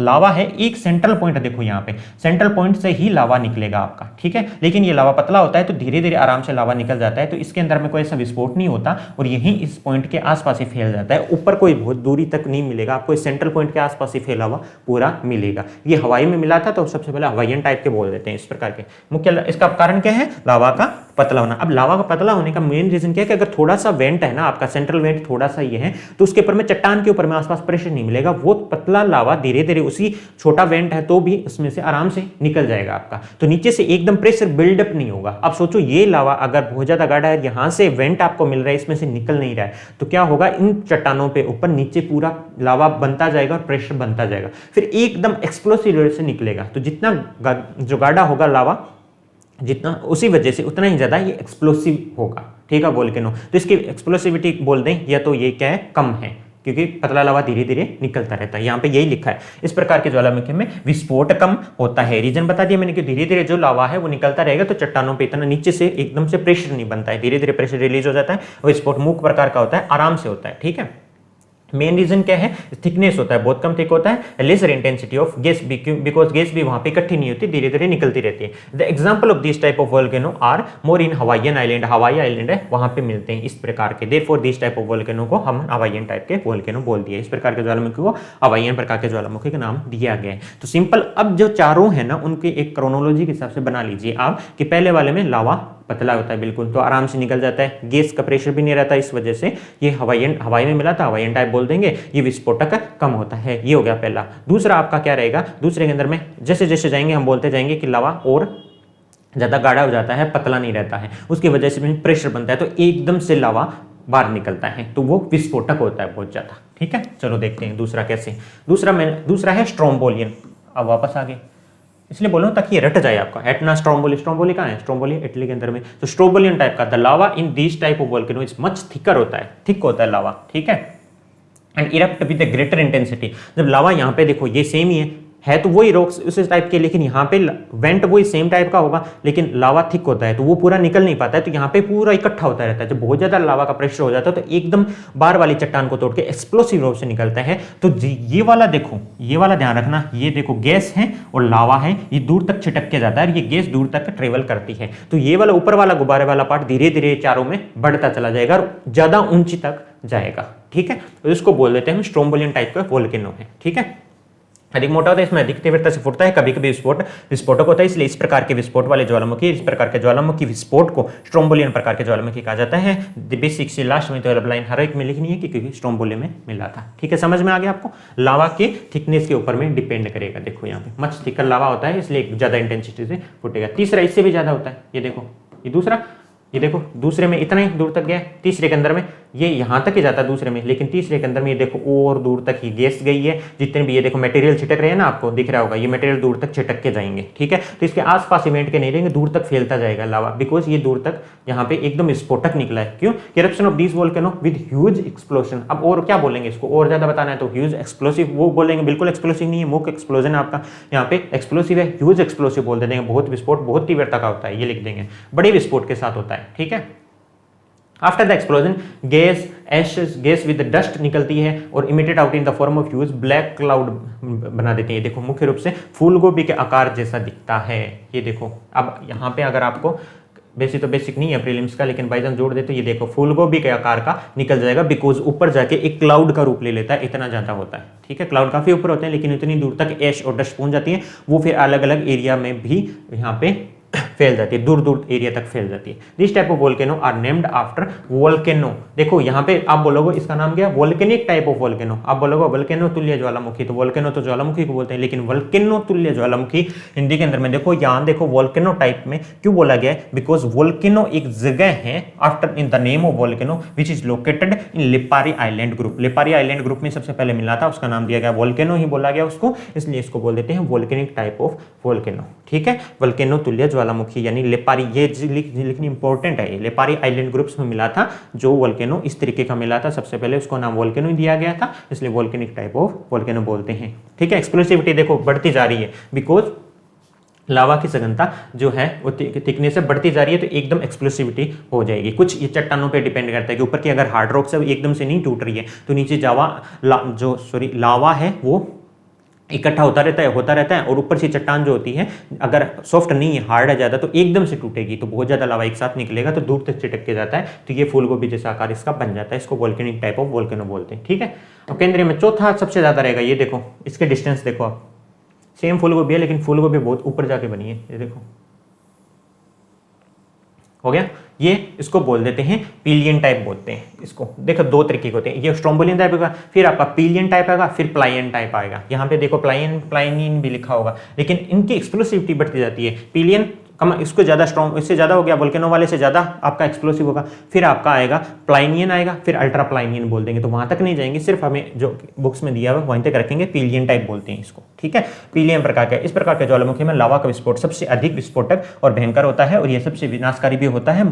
लावा है, एक सेंट्रल पॉइंट, देखो यहाँ पे सेंट्रल पॉइंट से ही लावा निकलेगा आपका, ठीक है, लेकिन ये लावा पतला होता है तो धीरे धीरे आराम से लावा निकल जाता है, तो इसके अंदर में कोई ऐसा विस्फोट नहीं होता और यही इस पॉइंट के आसपास ही फैल जाता है, ऊपर कोई बहुत दूरी तक नहीं मिलेगा आपको, इस सेंट्रल पॉइंट के आसपास ही फैला हुआ पूरा मिलेगा। ये हवाई में मिला था तो सबसे पहले हवाईयन टाइप के बोल देते हैं इस प्रकार के। मुख्य इसका कारण क्या है, लावा का पतला होना। अब लावा का पतला होने का मेन रीजन क्या है कि अगर थोड़ा सा वेंट है ना आपका, सेंट्रल वेंट थोड़ा सा ये है, तो उसके ऊपर में चट्टान के ऊपर में आसपास प्रेशर नहीं मिलेगा, वो पतला लावा धीरे धीरे, उसी छोटा वेंट है तो भी उसमें से आराम से निकल जाएगा आपका, तो नीचे से एकदम प्रेशर बिल्डअप नहीं होगा। अब सोचो ये लावा अगर बहुत ज्यादा गाढ़ा है, यहां से वेंट आपको मिल रहा है, इसमें से निकल नहीं रहा है, तो क्या होगा, इन चट्टानों पे ऊपर नीचे पूरा लावा बनता जाएगा और प्रेशर बनता जाएगा, फिर एकदम एक्सप्लोसिव रेट से निकलेगा। तो जितना जो गाढ़ा होगा लावा, जितना उसी वजह से उतना ही ज्यादा ये एक्सप्लोसिव होगा, ठीक है, वोल्केनो। तो इसकी एक्सप्लोसिविटी बोल दें या तो ये क्या है, कम है, क्योंकि पतला लावा धीरे धीरे निकलता रहता है, यहाँ पे यही लिखा है। इस प्रकार के ज्वालामुखी में विस्फोट कम होता है, रीजन बता दिया मैंने कि धीरे धीरे जो लावा है वो निकलता रहेगा, तो चट्टानों पे इतना नीचे से एकदम से प्रेशर नहीं बनता है, धीरे धीरे प्रेशर रिलीज हो जाता है, विस्फोट मुख प्रकार का होता है, आराम से होता है, ठीक है। मेन रीजन क्या है, थिकनेस होता है, बहुत कम थिक होता है, lesser intensity of gas, because gas भी वहां पे इकट्ठी नहीं होती, धीरे धीरे निकलती रहती है। The example of this type of volcano are more in Hawaiian island, Hawaii island है वहां पे मिलते हैं इस प्रकार के, therefore this type of volcano को हम हवाईयन टाइप के वोल्केनो बोल दिए, इस प्रकार के ज्वालामुखी को हवाईयन प्रकार के ज्वालामुखी का नाम दिया गया है। तो सिंपल, अब जो चारों है ना उनके एक क्रोनोलॉजी के हिसाब से बना लीजिए आप कि पहले वाले में लावा पतला होता है बिल्कुल, तो आराम से निकल जाता है। गैस का प्रेशर भी नहीं रहता, इस वजह से ये हवाई में मिला था, हवाईयन टाइप बोल देंगे, ये विस्फोटक कम होता है। ये हो गया पहला। दूसरा आपका क्या रहेगा, दूसरे के अंदर में जैसे जैसे जाएंगे हम बोलते जाएंगे कि लावा और ज़्यादा गाढ़ा हो जाता है, पतला नहीं रहता है, उसकी वजह से प्रेशर बनता है, तो एकदम से लावा बाहर निकलता है, तो वो विस्फोटक होता है बहुत ज़्यादा। ठीक है, चलो देखते हैं दूसरा कैसे। दूसरा है स्ट्रोम्बोलियन। अब वापस आ गए, इसलिए बोल रहा हूँ ताकि ये रट जाए आपका। एटना स्ट्रोम्बोली, स्ट्रोम्बोली कहाँ है, स्ट्रोम्बोली इटली के अंदर में। तो स्ट्रोम्बोलियन टाइप का the lava in this type of volcano is much thicker होता है, थिक होता है लावा। ठीक है, and erupt with greater intensity. जब लावा यहाँ पे देखो ये सेम ही है तो वही रॉक्स उस टाइप के, लेकिन यहाँ पे वेंट वही सेम टाइप का होगा, लेकिन लावा थिक होता है तो वो पूरा निकल नहीं पाता है, तो यहाँ पे पूरा इकट्ठा होता रहता है। जब बहुत ज्यादा लावा का प्रेशर हो जाता है तो एकदम बार वाली चट्टान को तोड़ के एक्सप्लोसिव रूप से निकलता है। तो ये वाला देखो, ये वाला ध्यान रखना, ये देखो गैस है और लावा है, ये दूर तक छिटक के जाता है और ये गैस दूर तक ट्रेवल करती है। तो ये वाला ऊपर वाला गुब्बारे वाला पार्ट धीरे धीरे चारों में बढ़ता चला जाएगा और ज्यादा ऊंची तक जाएगा। ठीक है, तो इसको बोल देते हैं हम स्ट्रोम्बोलियन टाइप का वोल्केनो है। ठीक है, अधिक मोटा होता है, इसमें अधिक तीव्रता से फूटता है, कभी कभी विस्फोटक होता है, इसलिए इस प्रकार के विस्फोट वाले ज्वालामुखी, इस प्रकार के ज्वालामुखी विस्फोट को स्ट्रोम्बोलियन प्रकार के ज्वालामुखी कहा जाता है। बेसिक से लास्ट में तो लाइन हर एक में लिखनी है क्योंकि स्ट्रोम्बोलियन में मिला था। ठीक है, समझ में आ गया आपको। लावा के थिकनेस के ऊपर में डिपेंड करेगा। देखो यहाँ पे मच थिकर लावा होता है, इसलिए ज्यादा इंटेंसिटी से फूटेगा। तीसरा इससे भी ज्यादा होता है, ये देखो, ये दूसरा, ये देखो दूसरे में इतना ही दूर तक गया, तीसरे के अंदर में ये यहां तक ही जाता है दूसरे में, लेकिन तीसरे के अंदर में ये देखो और दूर तक ही गैस गई है। जितने भी ये देखो मटेरियल छिटक रहे हैं ना, आपको दिख रहा होगा, ये मटेरियल दूर तक छिटक के जाएंगे। ठीक है, तो इसके आसपास इवेंट के नहीं रहेंगे, दूर तक फैलता जाएगा लावा, बिकॉज ये दूर तक यहाँ पे एकदम विस्फोटक निकला है। क्यों? Eruption of this volcano with huge explosion. अब और क्या बोलेंगे इसको, और ज्यादा बताना है तो ह्यूज एक्सप्लोसिव वो बोलेंगे, बिल्कुल एक्सप्लोसिव नहीं है, मुक एक्सप्लोजन आपका यहाँ पे एक्सप्लोसिव है, ह्यूज एक्सप्लोसिव बोल देंगे, बहुत विस्फोट बहुत तीव्रता का होता है, ये लिख देंगे, बड़े विस्फोट के साथ होता है। ठीक है, after the explosion gas ashes, gas with dust निकलती है और emitted out in the form of huge black cloud बना देती है। देखो मुख्य रूप से फूल गोभी के आकार जैसा दिखता है, ये देखो। अब यहाँ पे अगर आपको बेसिक तो बेसिक नहीं है प्रीलिम्स का, लेकिन बाई चांस जोड़ दे तो ये देखो फूल गोभी के आकार का निकल जाएगा, बिकॉज ऊपर जाके एक क्लाउड का रूप ले लेता है, इतना ज्यादा होता है। ठीक है, क्लाउड काफी ऊपर होते हैं, लेकिन इतनी दूर तक ऐश और डस्ट पहुंच जाती है, वो फिर अलग अलग एरिया में भी यहाँ पे फैल जाती है, दूर दूर एरिया तक फैल जाती है। This type of volcano are named after volcano. देखो यहाँ पे आप बोलोगे इसका नाम क्या है, वोल्केनिक टाइप ऑफ वोल्केनो। आप बोलोगे वोल्केनो तुल्य ज्वालामुखी, तो वोल्केनो तो ज्वालामुखी को बोलते हैं, लेकिन वोल्केनो तुल्य ज्वालामुखी हिंदी के अंदर में देखो, यहाँ देखो वोल्केनो टाइप में क्यों बोला गया है, बिकॉज वोल्केनो एक जगह है after in the name of volcano which is located in Lipari island group. Lipari island group में सबसे पहले मिला था, उसका नाम दिया गया वोल्केनो ही बोला गया उसको, इसलिए इसको बोल देते हैं वोल्केनिक टाइप ऑफ वोल्केनो। ठीक है, वोल्केनो तुल्य ज्वालामुखी यानी लेपारी, ये लिखनी इंपॉर्टेंट है, लेपारी आइलैंड ग्रुप्स में मिला था जो वोल्केनो इस तरीके का मिला था, सबसे पहले उसको नाम वोल्केनो ही दिया गया था, इसलिए वोल्केनिक टाइप ऑफ वोल्केनो बोलते हैं। ठीक है, एक्सप्लोसिविटी देखो बढ़ती जा रही है, बिकॉज लावा की सघनता जो है वो थिकनेस से बढ़ती जा रही है, तो एकदम एक्सप्लोसिविटी हो जाएगी। कुछ ये चट्टानों पे डिपेंड करता है कि ऊपर की अगर हार्ड रॉक से एकदम से नहीं टूट रही है, तो नीचे लावा है वो इकट्ठा होता रहता है और ऊपर से चट्टान जो होती है अगर सॉफ्ट नहीं है, हार्ड है ज्यादा, तो एकदम से टूटेगी, तो बहुत ज्यादा लावा एक साथ निकलेगा, तो दूर तक चिटक के जाता है, तो ये फूल गोभी जैसा आकार इसका बन जाता है, इसको वोल्केनिक टाइप ऑफ वोल्केनो बोलते हैं। ठीक है, और केंद्रीय में चौथा सबसे ज्यादा रहेगा, ये देखो इसके डिस्टेंस देखो आप, सेम फूल गोभी है लेकिन फूल गोभी बहुत ऊपर जाके बनी है, ये देखो हो गया। ये इसको बोल देते हैं पिलियन टाइप बोलते हैं इसको। देखो दो तरीके के होते हैं, ये स्ट्रोम्बोलियन टाइप होगा, फिर आपका पिलियन टाइप आएगा, फिर प्लायन टाइप आएगा। यहाँ पे देखो प्लायनिन भी लिखा होगा, लेकिन इनकी एक्सप्लोसिविटी बढ़ती जाती है। पिलियन कम, इसको ज्यादा स्ट्रॉन्ग, इससे ज्यादा हो गया, वोल्केनो वाले से ज्यादा आपका एक्सप्लोसिव होगा, फिर आपका आएगा प्लाइनियन आएगा, फिर अल्ट्रा प्लाइनियन बोल देंगे, तो वहां तक नहीं जाएंगे, सिर्फ हमें जो बुक्स में दिया हुआ वहीं तक रखेंगे, पिलियन टाइप बोलते हैं इसको। ठीक है, पिलियन प्रकार का, इस प्रकार के ज्वालामुखी में लावा का विस्फोट सबसे अधिक विस्फोटक और भयंकर होता है और यह सबसे विनाशकारी भी होता है।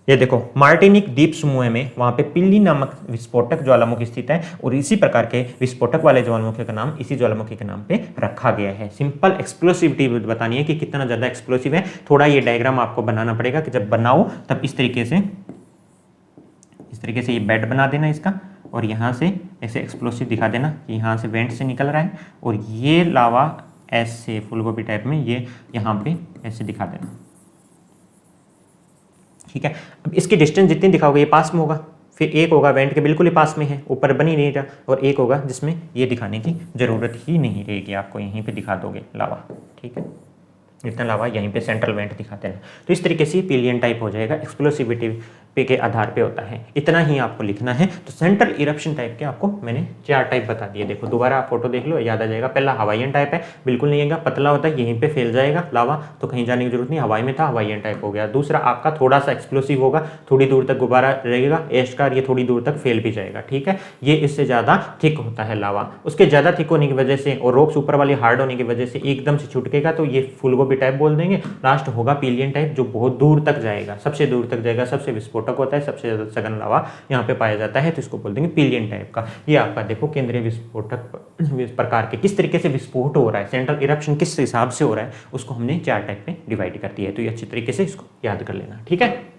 ये देखो मार्टिनिक द्वीप समूह में वहां पे पिल्ली नामक विस्फोटक ज्वालामुखी स्थित है और इसी प्रकार के विस्फोटक वाले ज्वालामुखी का नाम इसी ज्वालामुखी के नाम पे रखा गया है। सिंपल एक्सप्लोसिविटी बतानी है कि कितना ज्यादा एक्सप्लोसिव है। थोड़ा ये डायग्राम आपको बनाना पड़ेगा कि जब बनाओ तब इस तरीके से ये बेड बना देना इसका, और यहाँ से ऐसे एक्सप्लोसिव दिखा देना कि यहाँ से वेंट से निकल रहा है और ये लावा ऐसे फूलगोभी टाइप में ये यहाँ पे ऐसे दिखा देना। ठीक है, अब इसकी डिस्टेंस जितनी दिखाओगे ये पास में होगा, फिर एक होगा वेंट के बिल्कुल ही पास में है, ऊपर बन ही नहीं रहा, और एक होगा जिसमें ये दिखाने की जरूरत ही नहीं रहेगी, आपको यहीं पे दिखा दोगे लावा। ठीक है, इतना लावा यहीं पे सेंट्रल वेंट दिखाते हैं। तो इस तरीके से पिलियन टाइप हो जाएगा, एक्सप्लोसिविटी पे के आधार पे होता है। इतना ही आपको लिखना है। तो सेंट्रल इरप्शन टाइप के आपको मैंने 4 टाइप बता दिए। देखो दोबारा आप फोटो देख लो, याद आ जाएगा। पहला हवाईयन टाइप है, बिल्कुल नहीं आएगा, पतला होता है, यहीं पे फैल जाएगा लावा, तो कहीं जाने की जरूरत नहीं, हवाई में था, हवाईयन टाइप हो गया। दूसरा आपका थोड़ा सा एक्सप्लोसिव होगा, थोड़ी दूर तक गुब्बारा रहेगा, एश का, ये थोड़ी दूर तक फैल भी जाएगा, ठीक है। ये इससे ज़्यादा थिक होता है लावा, उसके ज़्यादा थिक होने की वजह से और रॉक्स ऊपर वाली हार्ड होने की वजह से एकदम से छुटकेगा, तो ये फूलगोभी टाइप बोल देंगे। लास्ट होगा पिलियन टाइप, जो बहुत दूर तक जाएगा, सबसे दूर तक जाएगा, सबसे विस्फोटक होता है, सबसे ज़्यादा सघन लावा यहाँ पे पाया जाता है, तो इसको बोल देंगे पिलियन टाइप का। ये आपका देखो केंद्रीय विस्फोटक प्रकार के किस तरीके से विस्फोट हो रहा है, सेंट्रल इरप्शन किस हिसाब से हो रहा है, उसको हमने 4 टाइप में डिवाइड कर दिया है। तो ये अच्छी तरीके से इसको याद कर लेना, ठीक है।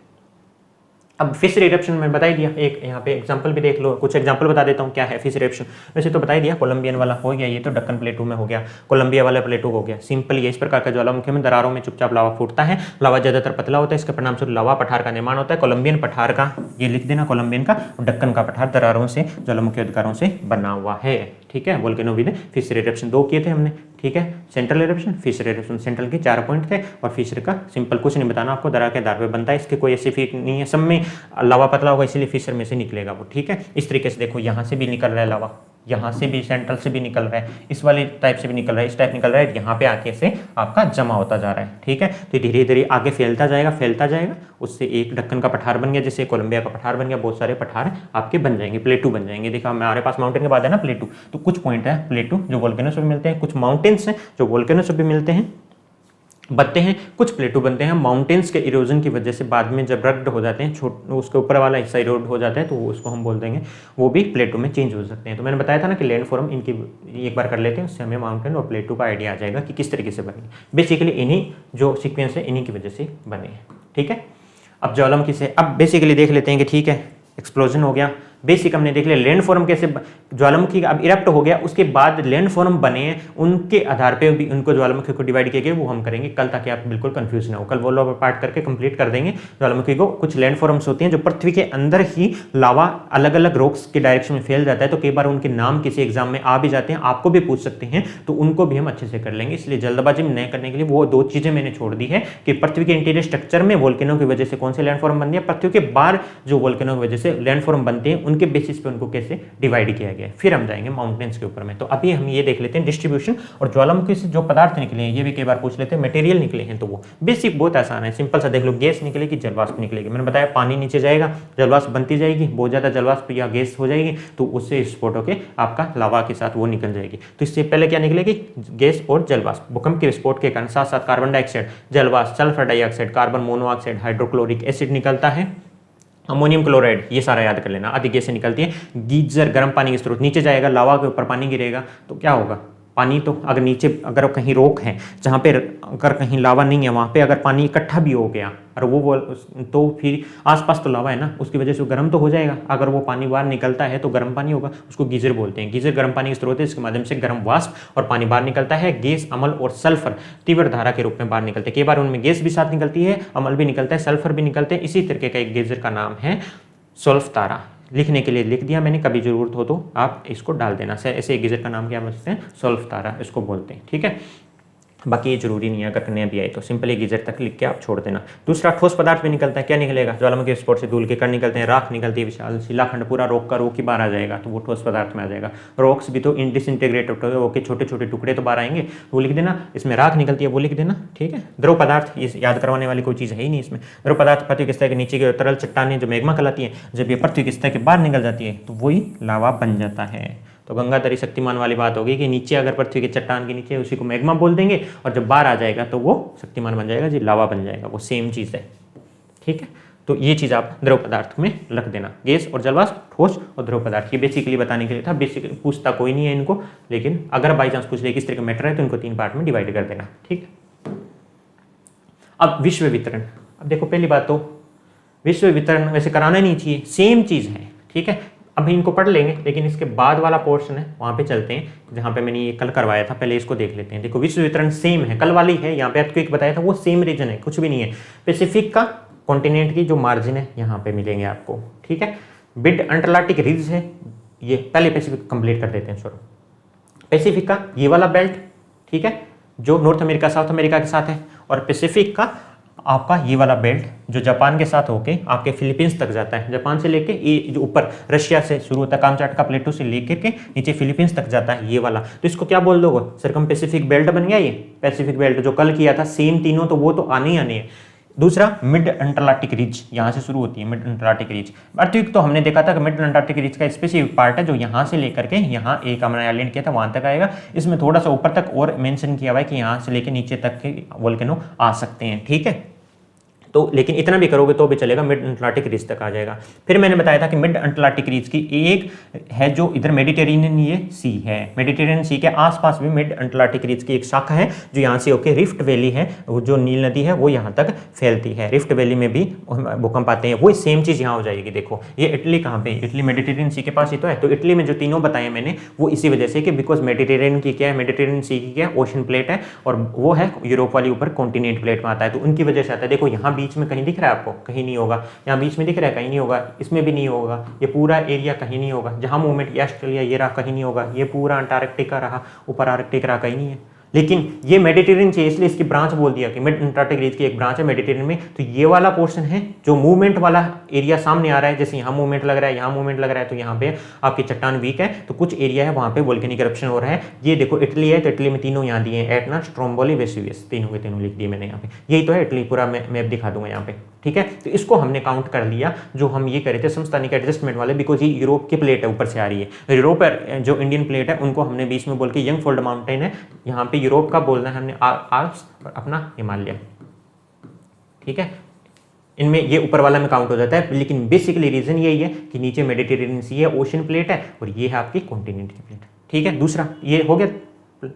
अब फिशर इरप्शन में बता ही दिया, एक यहाँ पे एग्जांपल भी देख लो, कुछ एग्जांपल बता देता हूँ क्या है फिशर इरप्शन। वैसे तो बता ही दिया, कोलंबियन वाला हो गया, ये तो डक्कन प्लेटू में हो गया, कोलंबिया वाला प्लेटू हो गया। सिंपल ये इस प्रकार का ज्वालामुखी में दरारों में चुपचाप लावा फूटता है, लावा ज्यादातर पतला होता है, इसके परिणाम स्वरूप लावा पठार का निर्माण होता है। कोलंबियन पठार का ये लिख देना, कोलंबियन का, और डक्कन का पठार दरारों से, ज्वालामुखी उद्गारों से बना हुआ है, ठीक है। वोल्केनो विद फिशर इरप्शन 2 किए थे हमने, ठीक है। Central eruption, fissure eruption, central के 4 पॉइंट थे, और फिशर का सिंपल कुछ नहीं बताना आपको, दरार के आधार पे बनता है, इसके कोई ऐसी फीक नहीं है, सब में लावा पतला होगा इसलिए फिशर में से निकलेगा वो, ठीक है। इस तरीके से देखो यहाँ से भी निकल रहा है लावा, यहाँ से भी सेंट्रल से भी निकल रहा है, इस वाले टाइप से भी निकल रहा है, इस टाइप निकल रहा है, यहाँ पे आके से आपका जमा होता जा रहा है, ठीक है। तो धीरे धीरे आगे फैलता जाएगा, उससे एक डक्कन का पठार बन गया, जैसे कोलंबिया का पठार बन गया, बहुत सारे पठार आपके बन जाएंगे, प्लेटू बन जाएंगे। देखो हमारे पास माउंटेन के बाद है ना प्लेटू, तो कुछ पॉइंट है प्लेटू जो वोल्केनो से भी मिलते हैं, कुछ माउंटेन्स हैं जो वोल्केनो से भी मिलते हैं, बनते हैं, कुछ प्लेटू बनते हैं। माउंटेन्स के इरोजन की वजह से बाद में जब रग्ड हो जाते हैं, उसके ऊपर वाला हिस्सा इरोड हो जाता है, तो उसको हम बोल देंगे, वो भी प्लेटू में चेंज हो सकते हैं। तो मैंने बताया था ना कि लैंड फॉर्म इनकी एक बार कर लेते हैं, उससे हमें माउंटेन और प्लेटू का आइडिया आ जाएगा कि किस तरीके से बने। बेसिकली इन्हीं जो सीक्वेंस है इन्हीं की वजह से बने हैं, ठीक है। अब ज्वालामुखी से अब बेसिकली देख लेते हैं कि ठीक है, एक्सप्लोजन हो गया, बेसिक हमने देख लिया, लैंड फॉर्म कैसे ज्वालामुखी अब इरप्ट हो गया, उसके बाद लैंड फॉर्म बने हैं, उनके आधार पे भी उनको ज्वालामुखी को डिवाइड किया गया, वो हम करेंगे कल, ताकि आप बिल्कुल कंफ्यूज ना हो। कल वो लोग पार्ट करके कंप्लीट कर देंगे ज्वालामुखी को। कुछ लैंड फॉर्म्स होती हैं जो पृथ्वी के अंदर ही लावा अलग अलग रॉक्स के डायरेक्शन में फैल जाता है, तो कई बार उनके नाम किसी एग्जाम में आ भी जाते हैं, आपको भी पूछ सकते हैं, तो उनको भी हम अच्छे से कर लेंगे। इसलिए जल्दबाजी में न करने के लिए वो 2 चीजें मैंने छोड़ दी है कि पृथ्वी के इंटीरियर स्ट्रक्चर में वोल्केनो की वजह से कौन से लैंड फॉर्म बन गया, पृथ्वी के बाहर जो वोल्केनो की वजह से लैंड फॉर्म बनते हैं उनके बेसिस पे उनको कैसे डिवाइड किया गया है। फिर हम जाएंगे माउंटेन्स के ऊपर में। तो अभी हम ये देख लेते हैं डिस्ट्रीब्यूशन, और ज्वालामुखी से जो पदार्थ निकले हैं, ये भी कई बार पूछ लेते हैं, मटेरियल निकले हैं, तो वो बेसिक बहुत आसान है, सिंपल सा देख लो, गैस निकलेगी, जलवाष्प निकलेगी। मैंने बताया पानी नीचे जाएगा, जलवाष्प बनती जाएगी, बहुत ज्यादा जलवाष्प या गैस हो जाएगी, तो उससे विस्फोट होकर आपका लावा के साथ वो निकल जाएगी। तो इससे पहले क्या निकलेगी, गैस और जलवाष्प। भूकंप के विस्फोट के कारण साथ साथ कार्बन डाइऑक्साइड, जलवाष्प, sulphur dioxide, carbon monoxide, hydrochloric acid निकलता है, अमोनियम क्लोराइड, ये सारा याद कर लेना। आदि गैसें निकलती है। गीजर गर्म पानी के स्रोत, नीचे जाएगा, लावा के ऊपर पानी गिरेगा, तो क्या होगा, पानी तो अगर नीचे अगर कहीं रोक है, जहाँ पे अगर कहीं लावा नहीं है, वहाँ पे अगर पानी इकट्ठा भी हो गया और वो तो फिर आसपास तो लावा है ना, उसकी वजह से वो गर्म तो हो जाएगा। अगर वो पानी बाहर निकलता है तो गर्म पानी होगा, उसको गीजर बोलते हैं। गीजर गर्म पानी के स्रोत है, इसके माध्यम से गर्म वाष्प और पानी बाहर निकलता है। गैस, अम्ल और सल्फर तीव्र धारा के रूप में बाहर निकलते हैं। कई बार उनमें गैस भी साथ निकलती है, अम्ल भी निकलता है, सल्फर भी निकलते हैं। इसी तरीके का एक गीजर का नाम है सल्फ तारा। लिखने के लिए लिख दिया मैंने, कभी जरूरत हो तो आप इसको डाल देना। ऐसे गीजर का नाम क्या बोलते हैं, सल्फ तारा इसको बोलते हैं, ठीक है। बाकी ये जरूरी नहीं है, अगर करने भी आए तो सिंपल ये गीजर तक लिख के आप छोड़ देना। दूसरा, ठोस पदार्थ भी निकलता है। क्या निकलेगा, ज्वालामुखी विस्फोट से धूल के कण निकलते हैं, राख निकलती है, विशाल शिलाखंड पूरा रोक का रोक ही बाहर आ जाएगा, तो वो ठोस पदार्थ में आ जाएगा। रॉक्स भी तो डिसइंटीग्रेट होकर छोटे छोटे टुकड़े तो बाहर आएंगे, वो लिख देना। इसमें राख निकलती है, वो लिख देना, ठीक है। द्रव पदार्थ, ये याद करवाने वाली कोई चीज़ है ही नहीं इसमें। द्रव पदार्थ पृथ्वी की सतह के नीचे की तरल चट्टानें जो मैग्मा कहलाती है, जब ये पृथ्वी की सतह के बाहर निकल जाती है तो वही लावा बन जाता है। तो गंगाधरी शक्तिमान वाली बात होगी कि नीचे अगर पृथ्वी के चट्टान के नीचे, उसी को मैग्मा बोल देंगे, और जब बाहर आ जाएगा तो वो शक्तिमान बन जाएगा जी, लावा बन जाएगा, वो सेम चीज़ है, ठीक है। तो ये चीज़ आप द्रव पदार्थ में रख देना। गैस और जलवाष्प, ठोस और द्रव पदार्थ, ये बेसिकली बताने के लिए था। बेसिकली पूछता कोई नहीं है इनको, लेकिन अगर बाई चांस पूछ ले किस तरह का मैटर है तो इनको 3 पार्ट में डिवाइड कर देना, ठीक है। अब विश्व वितरण, अब देखो पहली बात तो विश्व वितरण वैसे कराना नहीं चाहिए, सेम चीज़ है, ठीक है। अब इनको पढ़ लेंगे, लेकिन इसके बाद वाला पोर्शन है वहाँ पे चलते हैं जहाँ पे मैंने ये कल करवाया था। पहले इसको देख लेते हैं। देखो विश्व वितरण सेम है, कल वाली है, यहाँ पे आपको एक बताया था, वो सेम रीजन है, कुछ भी नहीं है। पैसिफिक का कॉन्टिनेंट की जो मार्जिन है यहाँ पे मिलेंगे आपको, ठीक है। मिड अंटार्कटिक रिज है, ये पहले पैसिफिक कंप्लीट कर देते हैं। सॉरी, पैसिफिक का ये वाला बेल्ट, ठीक है, जो नॉर्थ अमेरिका साउथ अमेरिका के साथ है, और पैसिफिक का आपका ये वाला बेल्ट जो जापान के साथ होके आपके फिलीपींस तक जाता है, जापान से लेके ये जो ऊपर रशिया से शुरू होता है कामचाटका प्लेटो से लेकर के नीचे फिलीपींस तक जाता है ये वाला, तो इसको क्या बोल दोगे, सर्कम पैसिफिक बेल्ट बन गया। ये पैसिफिक बेल्ट जो कल किया था सेम तीनों, तो वो तो आने ही आने हैं। दूसरा मिड अंटार्कटिक रीच, यहाँ से शुरू होती है मिड अंटार्कटिक रीच। अर्कटिक तो हमने देखा था कि मिड अंटार्कटिक रीच का स्पेसिफिक पार्ट है जो यहाँ से लेकर के यहाँ एक हमने आइलैंड किया था वहां तक आएगा। इसमें थोड़ा सा ऊपर तक और मेंशन किया हुआ है कि यहाँ से लेकर नीचे तक के वोल्केनो आ सकते हैं, ठीक है। तो लेकिन इतना भी करोगे तो भी चलेगा, मिड अटलांटिक रीच तक आ जाएगा। फिर मैंने बताया था कि मिड अटलांटिक रीच की एक है जो इधर मेडिटेरेनियन ये सी है, मेडिटेरेनियन सी के आसपास भी मिड अटलांटिक रीच की एक शाखा है जो यहाँ से होकर रिफ्ट वैली है, वो जो नील नदी है वो यहाँ तक फैलती है। रिफ्ट वैली में भी भूकंप आते हैं, वो सेम चीज़ यहाँ हो जाएगी। देखो ये इटली कहाँ पे, इटली मेडिटेरेनियन सी के पास ही तो है। तो इटली में जो तीनों बताए मैंने वो इसी वजह से कि बिकॉज मेडिटेरेनियन की क्या है, मेडिटेरेनियन सी की क्या है, ओशन प्लेट है और वो है यूरोप वाली ऊपर कॉन्टिनेंट प्लेट में आता है, तो उनकी वजह से आता है। देखो यहाँ बीच में कहीं दिख रहा है आपको, कहीं नहीं होगा। यहाँ बीच में दिख रहा है, कहीं नहीं होगा। इसमें भी नहीं होगा। ये पूरा एरिया कहीं नहीं होगा। जहाँ मूवमेंट ये ऑस्ट्रेलिया ये रहा कहीं नहीं होगा। ये पूरा अंटार्कटिका रहा, ऊपर आर्कटिक रहा, कहीं नहीं है। लेकिन ये मेडिटेरियन चाहिए इसलिए इसकी ब्रांच बोल दिया कि मिड अंटार्कटिक रीच की एक ब्रांच है मेडिटेरियन में। तो ये वाला पोर्शन है जो मूवमेंट वाला एरिया सामने आ रहा है, जैसे यहाँ मूवमेंट लग रहा है, यहाँ मूवमेंट लग रहा है, तो यहाँ पे आपकी चट्टान वीक है, तो कुछ एरिया है वहाँ पे वोल्केनिक इरप्शन हो रहा है। ये देखो इटली है, तो इटली में तीनों यहाँ दिए हैं, एटना, स्ट्रोम्बोली, वेसुवियस, तीनों के तीनों लिख दिए मैंने यहाँ पे। यही तो है इटली, पूरा मैप दिखा दूंगा यहाँ पे, ठीक है। तो इसको हमने काउंट कर लिया जो हम ये करे थे समस्थानिक एडजस्टमेंट वाले, बिकॉज ये यूरोप की प्लेट है, ऊपर से आ रही है। यूरोप जो इंडियन प्लेट है उनको हमने बीच में बोल के यंग फोल्ड माउंटेन है, यहाँ पे यूरोप का बोलना है हमने आल्प्स और अपना हिमालय, ठीक है। इनमें ये ऊपर वाला में काउंट हो जाता है, लेकिन बेसिकली रीजन यही है कि नीचे मेडिटेरेनियन सी है, ओशन प्लेट है, और ये है आपकी कॉन्टिनेंट की प्लेट, ठीक है। दूसरा ये हो गया,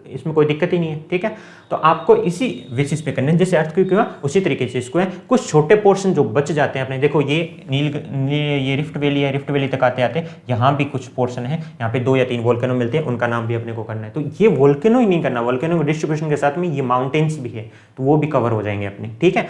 इसमें कोई दिक्कत ही नहीं है, ठीक है। तो आपको इसी बेसिस पे करना है, जैसे अर्थक्वेक हुआ उसी तरीके से इसको है। कुछ छोटे पोर्शन जो बच जाते हैं अपने, देखो ये ये रिफ्ट वैली है, रिफ्ट वैली तक आते आते यहाँ भी कुछ पोर्शन है, यहाँ पे 2 या 3 वोल्केनो मिलते हैं, उनका नाम भी अपने को करना है। तो ये वोल्केनो ही नहीं करना, वोल्केनो डिस्ट्रीब्यूशन के साथ में ये माउंटेन्स भी है, तो वो भी कवर हो जाएंगे अपने, ठीक है।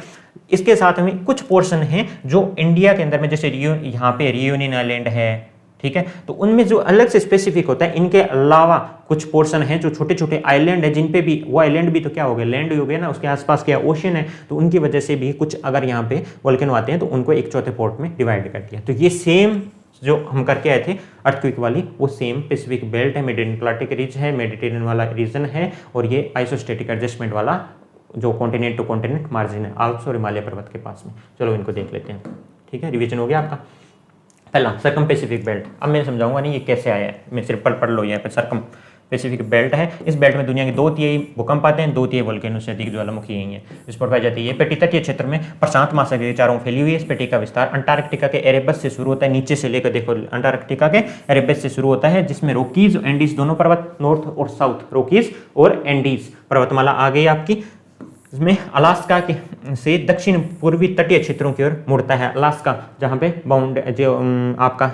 इसके साथ में कुछ पोर्शन है जो इंडिया के अंदर में, जैसे यहाँ पे रियूनियन आइलैंड है, ठीक है। तो उनमें जो अलग से स्पेसिफिक होता है, इनके अलावा कुछ पोर्शन है जो छोटे छोटे आइलैंड है, जिन पे भी वो आइलैंड भी तो क्या हो गया, लैंड हो गया ना, उसके आसपास क्या ओशन है, तो उनकी वजह से भी कुछ अगर यहाँ पे वोल्केनो आते हैं तो उनको 1/4 पोर्ट में डिवाइड कर दिया। तो ये सेम जो हम करके आए थे अर्थक्वेक वाली, वो सेम पैसिफिक बेल्ट है, मिड अटलांटिक रीच है, मेडिटेरियन वाला रीजन है, और ये आइसोस्टेटिक एडजस्टमेंट वाला जो कॉन्टिनेंट टू कॉन्टिनेंट मार्जिन है, आल्प्स और हिमालय पर्वत के पास में। चलो इनको देख लेते हैं, ठीक है। रिवीजन हो गया आपका। पहला सर्कम पैसिफिक बेल्ट, अब मैं समझाऊंगा नहीं ये कैसे आया है, मैं सिर्फ पढ़ लो। यहाँ पे सर्कम पैसिफिक बेल्ट है, इस बेल्ट में दुनिया के 2/3 भूकंप आते हैं, 2/3 वोल्केनो से अधिक ज्वालामुखी यही है, इस पर पाई जाती है। पेटी तटीय क्षेत्र में प्रशांत महासागर के चारों फैली हुई है। इस पेटी का विस्तार अंटार्कटिका के एरेबस से शुरू होता है, नीचे से लेकर देखो अंटार्कटिका के एरेबस से शुरू होता है, जिसमें रोकीज और एंडीज दोनों पर्वत, नॉर्थ और साउथ, रोकीज और एंडीज पर्वतमाला आ गई आपकी। इसमें अलास्का के से दक्षिण पूर्वी तटीय क्षेत्रों की ओर मुड़ता है। अलास्का जहाँ पे बाउंड जो आपका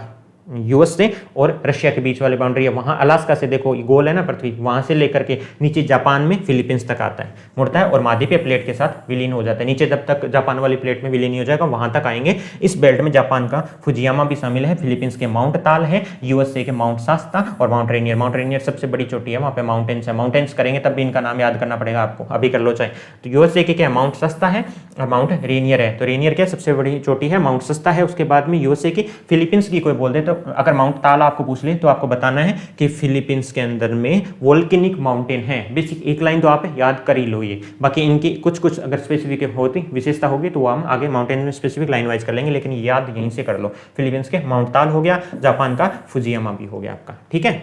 यूएस से और रशिया के बीच वाली बाउंड्री है, वहाँ अलास्का से देखो गोल है ना पृथ्वी, वहाँ से लेकर के नीचे जापान में फिलीपींस तक आता है, मुड़ता है और महाद्वीपीय प्लेट के साथ विलीन हो जाता है। नीचे जब तक जापान वाली प्लेट में विलीन हो जाएगा वहाँ तक आएंगे। इस बेल्ट में जापान का फुजियामा भी शामिल है, फिलीपींस के माउंट ताल है, यूएसए के माउंट शास्ता और माउंट रेनियर। माउंट रेनियर सबसे बड़ी चोटी है, वहाँ पे माउंटेन्स है। माउंटेन्स करेंगे तब भी इनका नाम याद करना पड़ेगा आपको, अभी कर लो चाहे। तो यूएसए के क्या माउंट शास्ता है और माउंट रेनियर है। तो रेनियर क्या सबसे बड़ी चोटी है, माउंट शास्ता है, उसके बाद में यूएसए की। फिलीपींस की कोई बोल दे तो अगर माउंट ताल आपको पूछ ले तो आपको बताना है कि फिलीपींस के अंदर में वोल्केनिक माउंटेन है। बेसिक एक लाइन तो आप याद कर ही लो ये, बाकी इनकी कुछ कुछ अगर स्पेसिफिक होती विशेषता होगी तो हम आगे माउंटेन में स्पेसिफिक लाइन वाइज कर लेंगे, लेकिन याद यहीं से कर लो। फिलीपींस के माउंट ताल हो गया, जापान का फुजियामा भी हो गया आपका, ठीक है।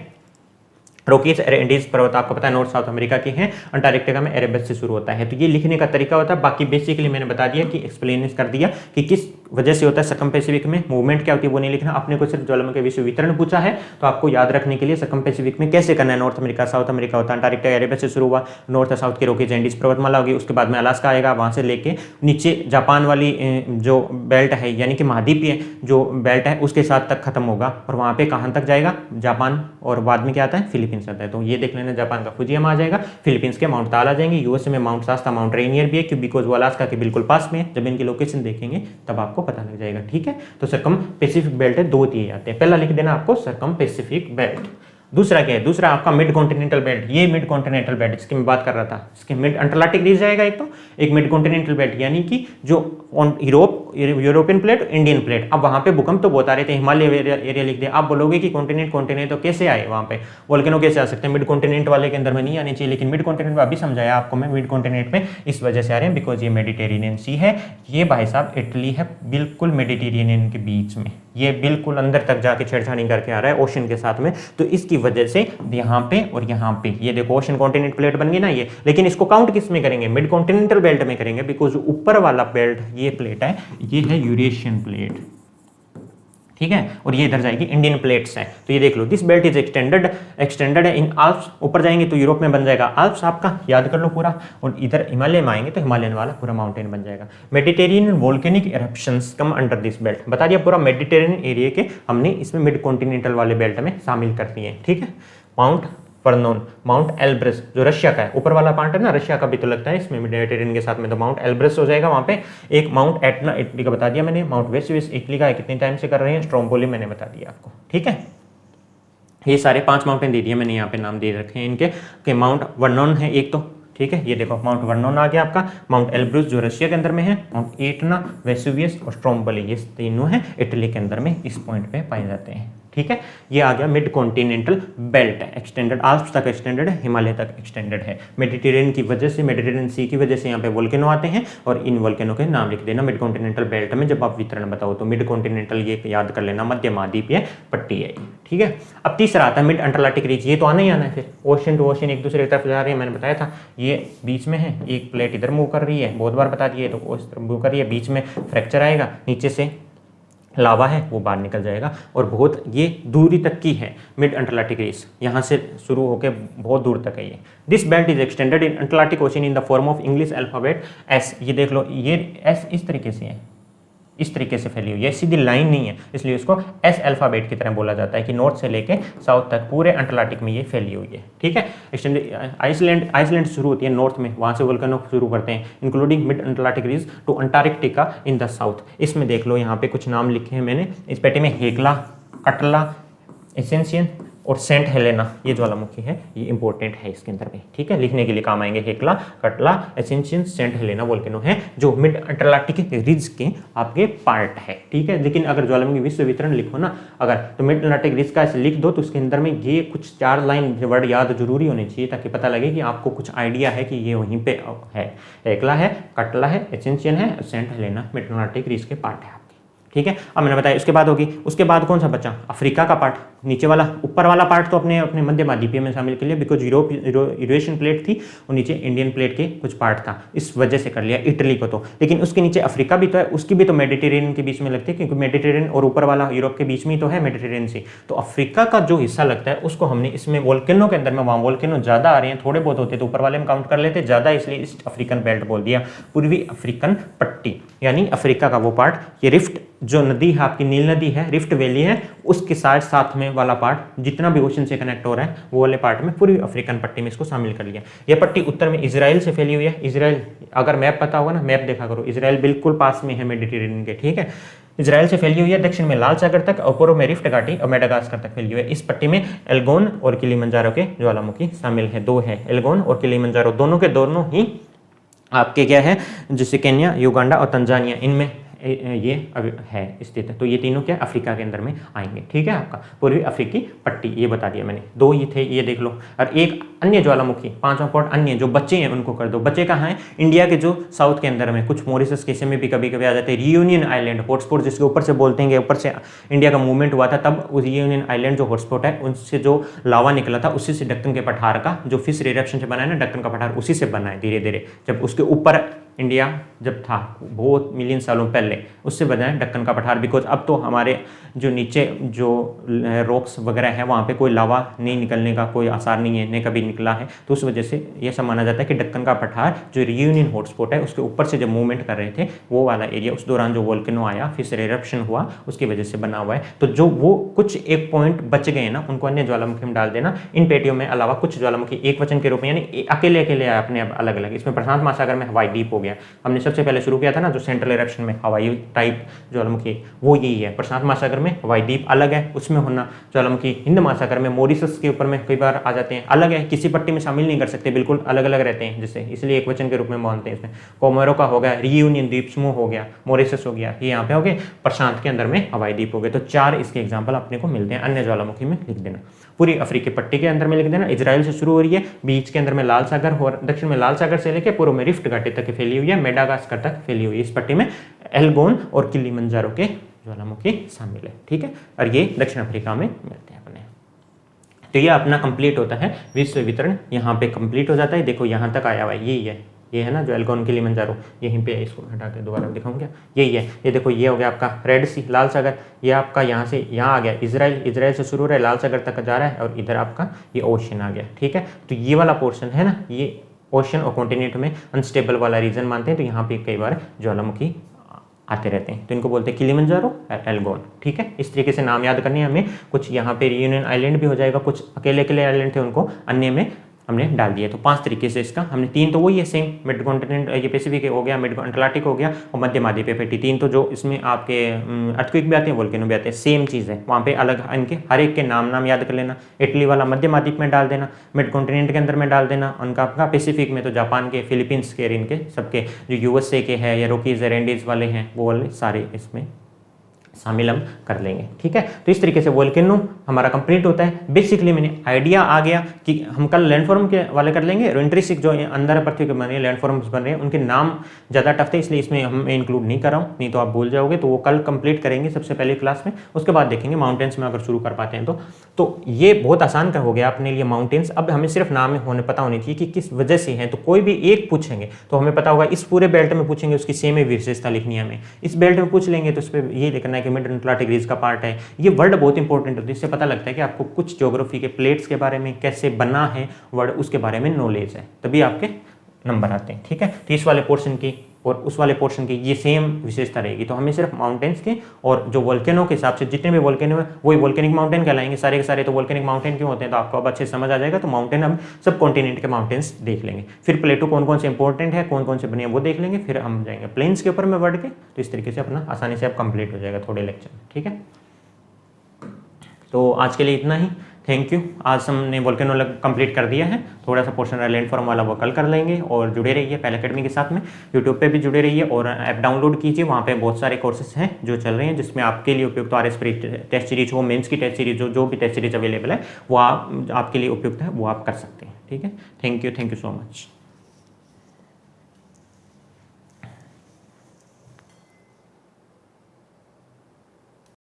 रोकीज एंडीज पर्वत आपको पता है नॉर्थ साउथ अमेरिका के हैं, अंटार्कटिका में एरेबस से शुरू होता है। तो ये लिखने का तरीका होता है। बाकी बेसिकली मैंने बता दिया कि एक्सप्लेन कर दिया कि किस वजह से होता है। सर्कम पैसिफिक में मूवमेंट क्या होती है वो नहीं लिखना, अपने को सिर्फ ज्वालामुखी विश्व वितरण पूछा है तो आपको याद रखने के लिए सर्कम पैसिफिक में कैसे करना है। नॉर्थ अमेरिका साउथ अमेरिका होता है, अंटार्कटिका एरेबस से शुरू हुआ, नॉर्थ साउथ के रोकीज एंडीज पर्वतमाला होगी, उसके बाद में अलास्का आएगा, वहां से लेके नीचे जापान वाली जो बेल्ट है यानी कि महाद्वीपीय जो बेल्ट है उसके साथ तक खत्म होगा, और वहां पे कहां तक जाएगा, जापान, और बाद में क्या आता है फिलीपींस आता है। तो ये देख लेना, जापान का फुजियामा आ जाएगा, फिलीपींस के माउंट ताल आ जाएंगे, यूएसए में माउंट शास्ता माउंट रेनियर भी है क्योंकि बिकॉज वो अलास्का के बिल्कुल पास में है। जब इनकी लोकेशन देखेंगे तब आपको पता लग जाएगा, ठीक है। तो सर्कम पैसिफिक बेल्ट है, 2 दिए जाते हैं। पहला लिख देना आपको सर्कम पैसिफिक बेल्ट। दूसरा क्या है, दूसरा आपका मिड कॉन्टिनेंटल बेल्ट, ये मिड कॉन्टिनेंटल बेल्ट जिसकी मैं बात कर रहा था, इसके मिड अंटार्कटिक रीज जाएगा एक, तो एक मिड कॉन्टिनेंटल बेल्ट यानी कि जो यूरोपियन प्लेट, इंडियन प्लेट। अब वहां पे भूकंप तो बहुत आ रहे थे, हिमालय एरिया लिख दिया। आप बोलोगे कि कॉन्टिनेंट तो कैसे आए वहां पे, वोल्केनो कैसे आ सकते हैं, मिड कॉन्टिनेंट वाले के अंदर में नहीं आने चाहिए, लेकिन मिड कॉन्टिनेंट में अभी समझाया आपको मैं, मिड कॉन्टिनेंट में इस वजह से आ रहे हैं बिकॉज ये मेडिटेरेनियन सी है, ये भाई साहब इटली है बिल्कुल मेडिटेरेनियन के बीच में, ये बिल्कुल अंदर तक जाके छेड़छाड़ी करके आ रहा है ओशन के साथ में, तो इसकी वजह से यहाँ पे और यहाँ पे ये देखो ओशन कॉन्टिनेंट प्लेट बन गई ना ये। लेकिन इसको काउंट किस में करेंगे, मिड कॉन्टिनेंटल बेल्ट में करेंगे, बिकॉज ऊपर वाला बेल्ट ये प्लेट है, ये है यूरेशियन प्लेट, ठीक है, और ये इधर जाएगी इंडियन प्लेट्स है। तो ये देख लो, दिस बेल्ट इज एक्सटेंडेड है इन आल्प्स, ऊपर जाएंगे तो यूरोप में बन जाएगा आल्प्स आपका, याद कर लो पूरा, और इधर हिमालय में आएंगे तो हिमालयन वाला पूरा माउंटेन बन जाएगा। Mediterranean volcanic eruptions come under this belt, बता दिया पूरा मेडिटेरेनियन एरिया के हमने इसमें मिड कॉन्टिनेंटल वाले बेल्ट में शामिल कर दिए, ठीक है। माउंट फर्नोन, माउंट एल्ब्रस जो रशिया का है, ऊपर वाला पार्ट है ना रशिया का भी तो लगता है इसमें मेडिटेरेनियन के साथ में, तो माउंट एल्ब्रस हो जाएगा वहां पे। एक माउंट एटना इटली का बता दिया मैंने, माउंट वेसुवियस इटली का है, कितने टाइम से कर रहे हैं, स्ट्रोम्बोली मैंने बता दिया आपको, ठीक है। ये सारे 5 माउंटेन दे दिए मैंने, यहाँ पे नाम दे रखे हैं इनके, कि माउंट वर्नोन है एक, तो ठीक है, ये देखो माउंट वर्नोन आ गया आपका, माउंट एल्ब्रुस जो रशिया के अंदर में है, माउंट एटना, वेसुवियस और स्ट्रोम्बोली, ये तीनों हैं इटली के अंदर में, इस पॉइंट पे पाए जाते हैं, ठीक है। ये आ गया mid continental belt, extended Alps तक एक्सटेंडेड है, हिमालय तक एक्सटेंडेड है। मेडिटेरेनियन की वजह से, मेडिटेरेनियन सी की वजह से यहाँ पे वोल्केनो आते हैं, और इन वोल्केनो के नाम लिख देना मिड कॉन्टिनेंटल बेल्ट में जब आप वितरण बताओ तो। मिड कॉन्टिनेंटल ये याद कर लेना, मध्य महाद्वीपीय पट्टी है, ठीक है। अब तीसरा आता है मिड अंटार्कटिक रीज, ये तो आना ही आना है, फिर ओशन टू ओशन एक दूसरे की तरफ जा रही है, मैंने बताया था, ये बीच में है, एक प्लेट इधर मूव कर रही है, बहुत बार बता दिए, तो उस तरफ मूव कर रही है, बीच में फ्रैक्चर आएगा, नीचे से लावा है वो बाहर निकल जाएगा, और बहुत ये दूरी तक की है मिड अंटार्कटिक रीज, यहाँ से शुरू होकर बहुत दूर तक है ये। This belt is extended in Antarctic ocean in the form of English alphabet S, ये देख लो, ये एस इस तरीके से है, इस तरीके से फैली हुई है, सीधी लाइन नहीं है, इसलिए उसको एस अल्फाबेट की तरह बोला जाता है कि नॉर्थ से लेके साउथ तक पूरे अंटार्कटिक में ये फैली हुई है, ठीक है। एक्सटेंडेड आइसलैंड शुरू होती है नॉर्थ में, वहाँ से वोल्केनो शुरू करते हैं, including mid Antarctic ridge to Antarctica in the south. इसमें देख लो यहाँ पे कुछ नाम लिखे हैं मैंने इस पेटी में, हेक्ला, कटला, एसेंशियन और सेंट हेलेना, ये ज्वालामुखी है, ये इंपॉर्टेंट है इसके अंदर में, ठीक है, लिखने के लिए काम आएंगे। हेक्ला, कटला, एसेंशियन, सेंट हेलेना वोल्केनो है जो मिड अंटार्कटिक रिज के आपके पार्ट है, ठीक है। लेकिन अगर ज्वालामुखी विश्व वितरण लिखो ना अगर, तो मिड अंटार्कटिक रिज का ऐसे लिख दो तो उसके अंदर में ये कुछ 4 लाइन वर्ड याद जरूरी होनी चाहिए, ताकि पता लगे कि आपको कुछ आइडिया है कि ये वहीं पे है। हेक्ला है, कटला है, एसेंशियन है, Saint Helena mid Antarctic ridge के पार्ट है, ठीक है। अब मैंने बताया उसके बाद होगी, उसके बाद कौन सा बचा, अफ्रीका का पार्ट, नीचे वाला, ऊपर वाला पार्ट तो अपने अपने मध्य महाद्वीपीय में शामिल कर लिया बिकॉज यूरेशियन प्लेट थी, और नीचे इंडियन प्लेट के कुछ पार्ट था, इस वजह से कर लिया इटली को तो। लेकिन उसके नीचे अफ्रीका भी तो है, उसकी भी तो मेडिटेरेनियन के बीच में लगती है, क्योंकि मेडिटेरेनियन और ऊपर वाला यूरोप के बीच में तो है मेडिटेरेनियन सी, तो अफ्रीका का जो हिस्सा लगता है उसको हमने इसमें वोल्केनो के अंदर में, वहाँ वोल्केनो ज़्यादा आ रहे हैं, थोड़े बहुत होते तो ऊपर वाले में काउंट कर लेते, ज़्यादा इसलिए ईस्ट अफ्रीकन बेल्ट बोल दिया, पूर्वी अफ्रीकन पट्टी, यानी अफ्रीका का वो पार्ट। ये रिफ्ट जो नदी है आपकी, नील नदी है, रिफ्ट वैली है, उसके साथ में वाला पार्ट जितना भी ओशन से कनेक्ट हो रहा है वो वाले पार्ट में पूरी अफ्रीकन पट्टी में इसको शामिल कर लिया। यह पट्टी उत्तर में इजराइल से फैली हुई है, इजराइल अगर मैप पता होगा ना, मैप देखा करो, इजराइल बिल्कुल पास में है मेडिटेरेनियन के, ठीक है। इजराइल से फैली हुई है, दक्षिण में लाल सागर तक और पूर्व में रिफ्ट घाटी और मेडागास्कर तक फैली हुई है। इस पट्टी में एल्गोन और किलिमंजारो के ज्वालामुखी शामिल है, 2 है, एल्गोन और किलिमंजारो, दोनों के दोनों ही आपके क्या है, जैसे केन्या, युगांडा और तंजानिया, इनमें ये है स्थित है, तो ये तीनों क्या अफ्रीका के अंदर में आएंगे, ठीक है। आपका पूर्वी अफ्रीकी पट्टी ये बता दिया मैंने, 2 ये थे, ये देख लो। और एक अन्य ज्वालामुखी, 5वां पॉइंट अन्य, जो बच्चे हैं उनको कर दो। बच्चे कहाँ हैं, इंडिया के जो साउथ के अंदर में, कुछ मॉरिशस केसे में भी कभी कभी आ जाते हैं। रियूनियन आइलैंड हॉटस्पॉट जिसके ऊपर से बोलते हैं, ऊपर से इंडिया का मूवमेंट हुआ था, तब उस रियूनियन आइलैंड जो हॉटस्पॉट है उनसे जो लावा निकला था, उसी से दक्कन के पठार का जो फिश रिएक्शन से बना है ना, दक्कन का पठार उसी से बना है धीरे धीरे, जब उसके ऊपर इंडिया जब था बहुत मिलियन सालों पहले, उससे बना है दक्कन का पठार। बिकॉज अब तो हमारे जो नीचे जो रॉक्स वगैरह है वहाँ पे कोई लावा नहीं निकलने का कोई आसार नहीं है, न कभी निकला है, तो उस वजह से ये सब माना जाता है कि दक्कन का पठार जो रियूनियन हॉटस्पॉट है उसके ऊपर से जब मूवमेंट कर रहे थे वो वाला एरिया, उस दौरान जो वोल्केनो आया, फिर एरप्शन हुआ, उसकी वजह से बना हुआ है। तो जो वो कुछ एक पॉइंट बच गए ना, उनको अन्य ज्वालामुखी में डाल देना। इन पेटियों में अलावा कुछ ज्वालामुखी एक वचन के रूप में, यानी अकेले अकेले अपने अलग अलग, इसमें प्रशांत महासागर में हवाई द्वीप हो गया। हमने सबसे पहले शुरू किया था ना जो सेंट्रल इरप्शन में हवाई टाइप ज्वालामुखी, वो यही है। प्रशांत महासागर में हवाई द्वीप अलग है, उसमें होना ज्वालामुखी। हिंद महासागर में मॉरिशस के ऊपर में कई बार आ जाते हैं, अलग है, किसी पट्टी में शामिल नहीं कर सकते, बिल्कुल अलग अलग रहते हैं जिससे, इसलिए एक वचन के रूप में मानते हैं। इसमें कोमोरो का हो गया, रियूनियन द्वीप समूह हो गया, मॉरिशस हो गया, ये यहाँ पे हो गए, प्रशांत के अंदर में हवाई द्वीप हो गए। तो 4 इसके एग्जाम्पल अपने को मिलते हैं। अन्य ज्वालामुखी में लिख देना, पूरी अफ्रीकी पट्टी के अंदर में लिख देना। इजराइल से शुरू हो रही है, बीच के अंदर में लाल सागर और दक्षिण में लाल सागर से लेकर पूर्व में रिफ्ट घाटी तक फैली हुई है, मेडागास्कर तक फैली हुई है। इस पट्टी में एल्गोन और किलिमंजारो के ज्वालामुखी शामिल है, ठीक है। और ये दक्षिण अफ्रीका में मिलते हैं अपने। तो ये अपना कंप्लीट होता है विश्व वितरण, यहाँ पे कंप्लीट हो जाता है। देखो यहाँ तक आया हुआ है, यही है, ये है ना जो एल्गोन किलिमंजारो, यहीं पे इसको हटा के दोबारा दिखाऊं क्या, यही है। ये देखो ये हो गया आपका रेड सी, लाल सागर, ये आपका यहाँ से यहाँ आ गया इजराइल, इजराइल से शुरू हो रहा है, लाल सागर तक जा रहा है, और इधर आपका ये ओशन आ गया, ठीक है। तो ये वाला पोर्शन है ना, ये ओशन और कॉन्टिनेंट में अनस्टेबल वाला रीजन मानते हैं, तो यहाँ पे कई बार ज्वालामुखी आते रहते हैं, तो इनको बोलते हैं किलिमंजारो, एल्गोन, ठीक है। इस तरीके से नाम याद करने हैं हमें। कुछ यहाँ पे रियूनियन आइलैंड भी हो जाएगा, कुछ अकेले अकेले आइलैंड थे उनको अन्य में हमने डाल दिया। तो 5 तरीके से इसका हमने, 3 तो वही है सेम, मिड कॉन्टिनेंट ये पैसिफिक हो गया, मिड अटलांटिक हो गया, और मध्य महाद्वीपीय पट्टी, 3 तो जो इसमें आपके अर्थक्वेक भी आते हैं, वोल्केनो भी आते हैं, सेम चीज़ है। वहाँ पे अलग इनके हर एक के नाम याद कर लेना। इटली वाला मध्य महाद्वीप में डाल देना, मिड कॉन्टिनेंट के अंदर में डाल देना, उनका आपका पैसिफिक में तो जापान के, फिलीपींस के, इनके सबके, जो यूएसए के हैं या रोकीज एरेंडीज वाले हैं, वो वाले सारे इसमें शामिल हम कर लेंगे, ठीक है। तो इस तरीके से वोल्केनो हमारा कंप्लीट होता है। बेसिकली मैंने आइडिया आ गया कि हम कल लैंडफॉर्म के वाले कर लेंगे, इंट्रिंसिक जो अंदर पृथ्वी के बन रहे हैं लैंडफॉर्म्स बन रहे हैं, उनके नाम ज़्यादा टफ थे, इसलिए इसमें हम इंक्लूड नहीं कर रहा हूँ, नहीं तो आप भूल जाओगे। तो वो कल कंप्लीट करेंगे सबसे पहले क्लास में, उसके बाद देखेंगे माउंटेन्स में अगर शुरू कर पाते हैं तो ये बहुत आसान हो गया अपने लिए माउंटेन्स। अब हमें सिर्फ नाम होने पता होनी चाहिए कि किस वजह से हैं। तो कोई भी एक पूछेंगे तो हमें पता होगा, इस पूरे बेल्ट में पूछेंगे उसकी सेम ही विशेषता लिखनी है हमें, इस बेल्ट में पूछ लेंगे तो उस पर ये लिखना है कि मिड अटलांटिक रीज का पार्ट है। ये वर्ड बहुत इंपॉर्टेंट होता है, इससे पता लगता है कि आपको कुछ ज्योग्राफी के प्लेट्स के बारे में, कैसे बना है वर्ड, उसके बारे में नॉलेज है, तभी आपके नंबर आते हैं, ठीक है। तो इस वाले पोर्शन की और उस वाले पोर्शन की ये सेम विशेषता रहेगी। तो हमें सिर्फ माउंटेन्स के और जो वोल्केनो के हिसाब से जितने भी वोल्केनो है वही वोल्केनिक माउंटेन कहलाएंगे सारे के सारे। तो वोल्केनिक माउंटेन क्यों होते हैं तो आपको अब अच्छे समझ आ जाएगा। तो माउंटेन हम सब कॉन्टिनेंट के माउंटेन्स देख लेंगे, फिर प्लेटो कौन कौन से इंपॉर्टेंट है, कौन कौन से बने हैं वो देख लेंगे, फिर हम जाएंगे प्लेन्स के ऊपर में वर्ड के। तो इस तरीके से अपना आसानी से अब कंप्लीट हो जाएगा थोड़े लेक्चर में, ठीक है। तो आज के लिए इतना ही, थैंक यू। आज हमने वोल्केनो कंप्लीट कर दिया है, थोड़ा सा पोर्शन लैंडफॉर्म वाला वो कल कर लेंगे। और जुड़े रहिए पहल अकेडमी के साथ में, यूट्यूब पे भी जुड़े रहिए और ऐप डाउनलोड कीजिए, वहाँ पे बहुत सारे कोर्सेज हैं जो चल रहे हैं जिसमें आपके लिए उपयुक्त RS टेस्ट सीरीज हो, मेंस की टेस्ट सीरीज हो, जो भी टेस्ट सीरीज अवेलेबल है वो आपके लिए उपयुक्त है, वो आप कर सकते हैं, ठीक है। Thank you so much.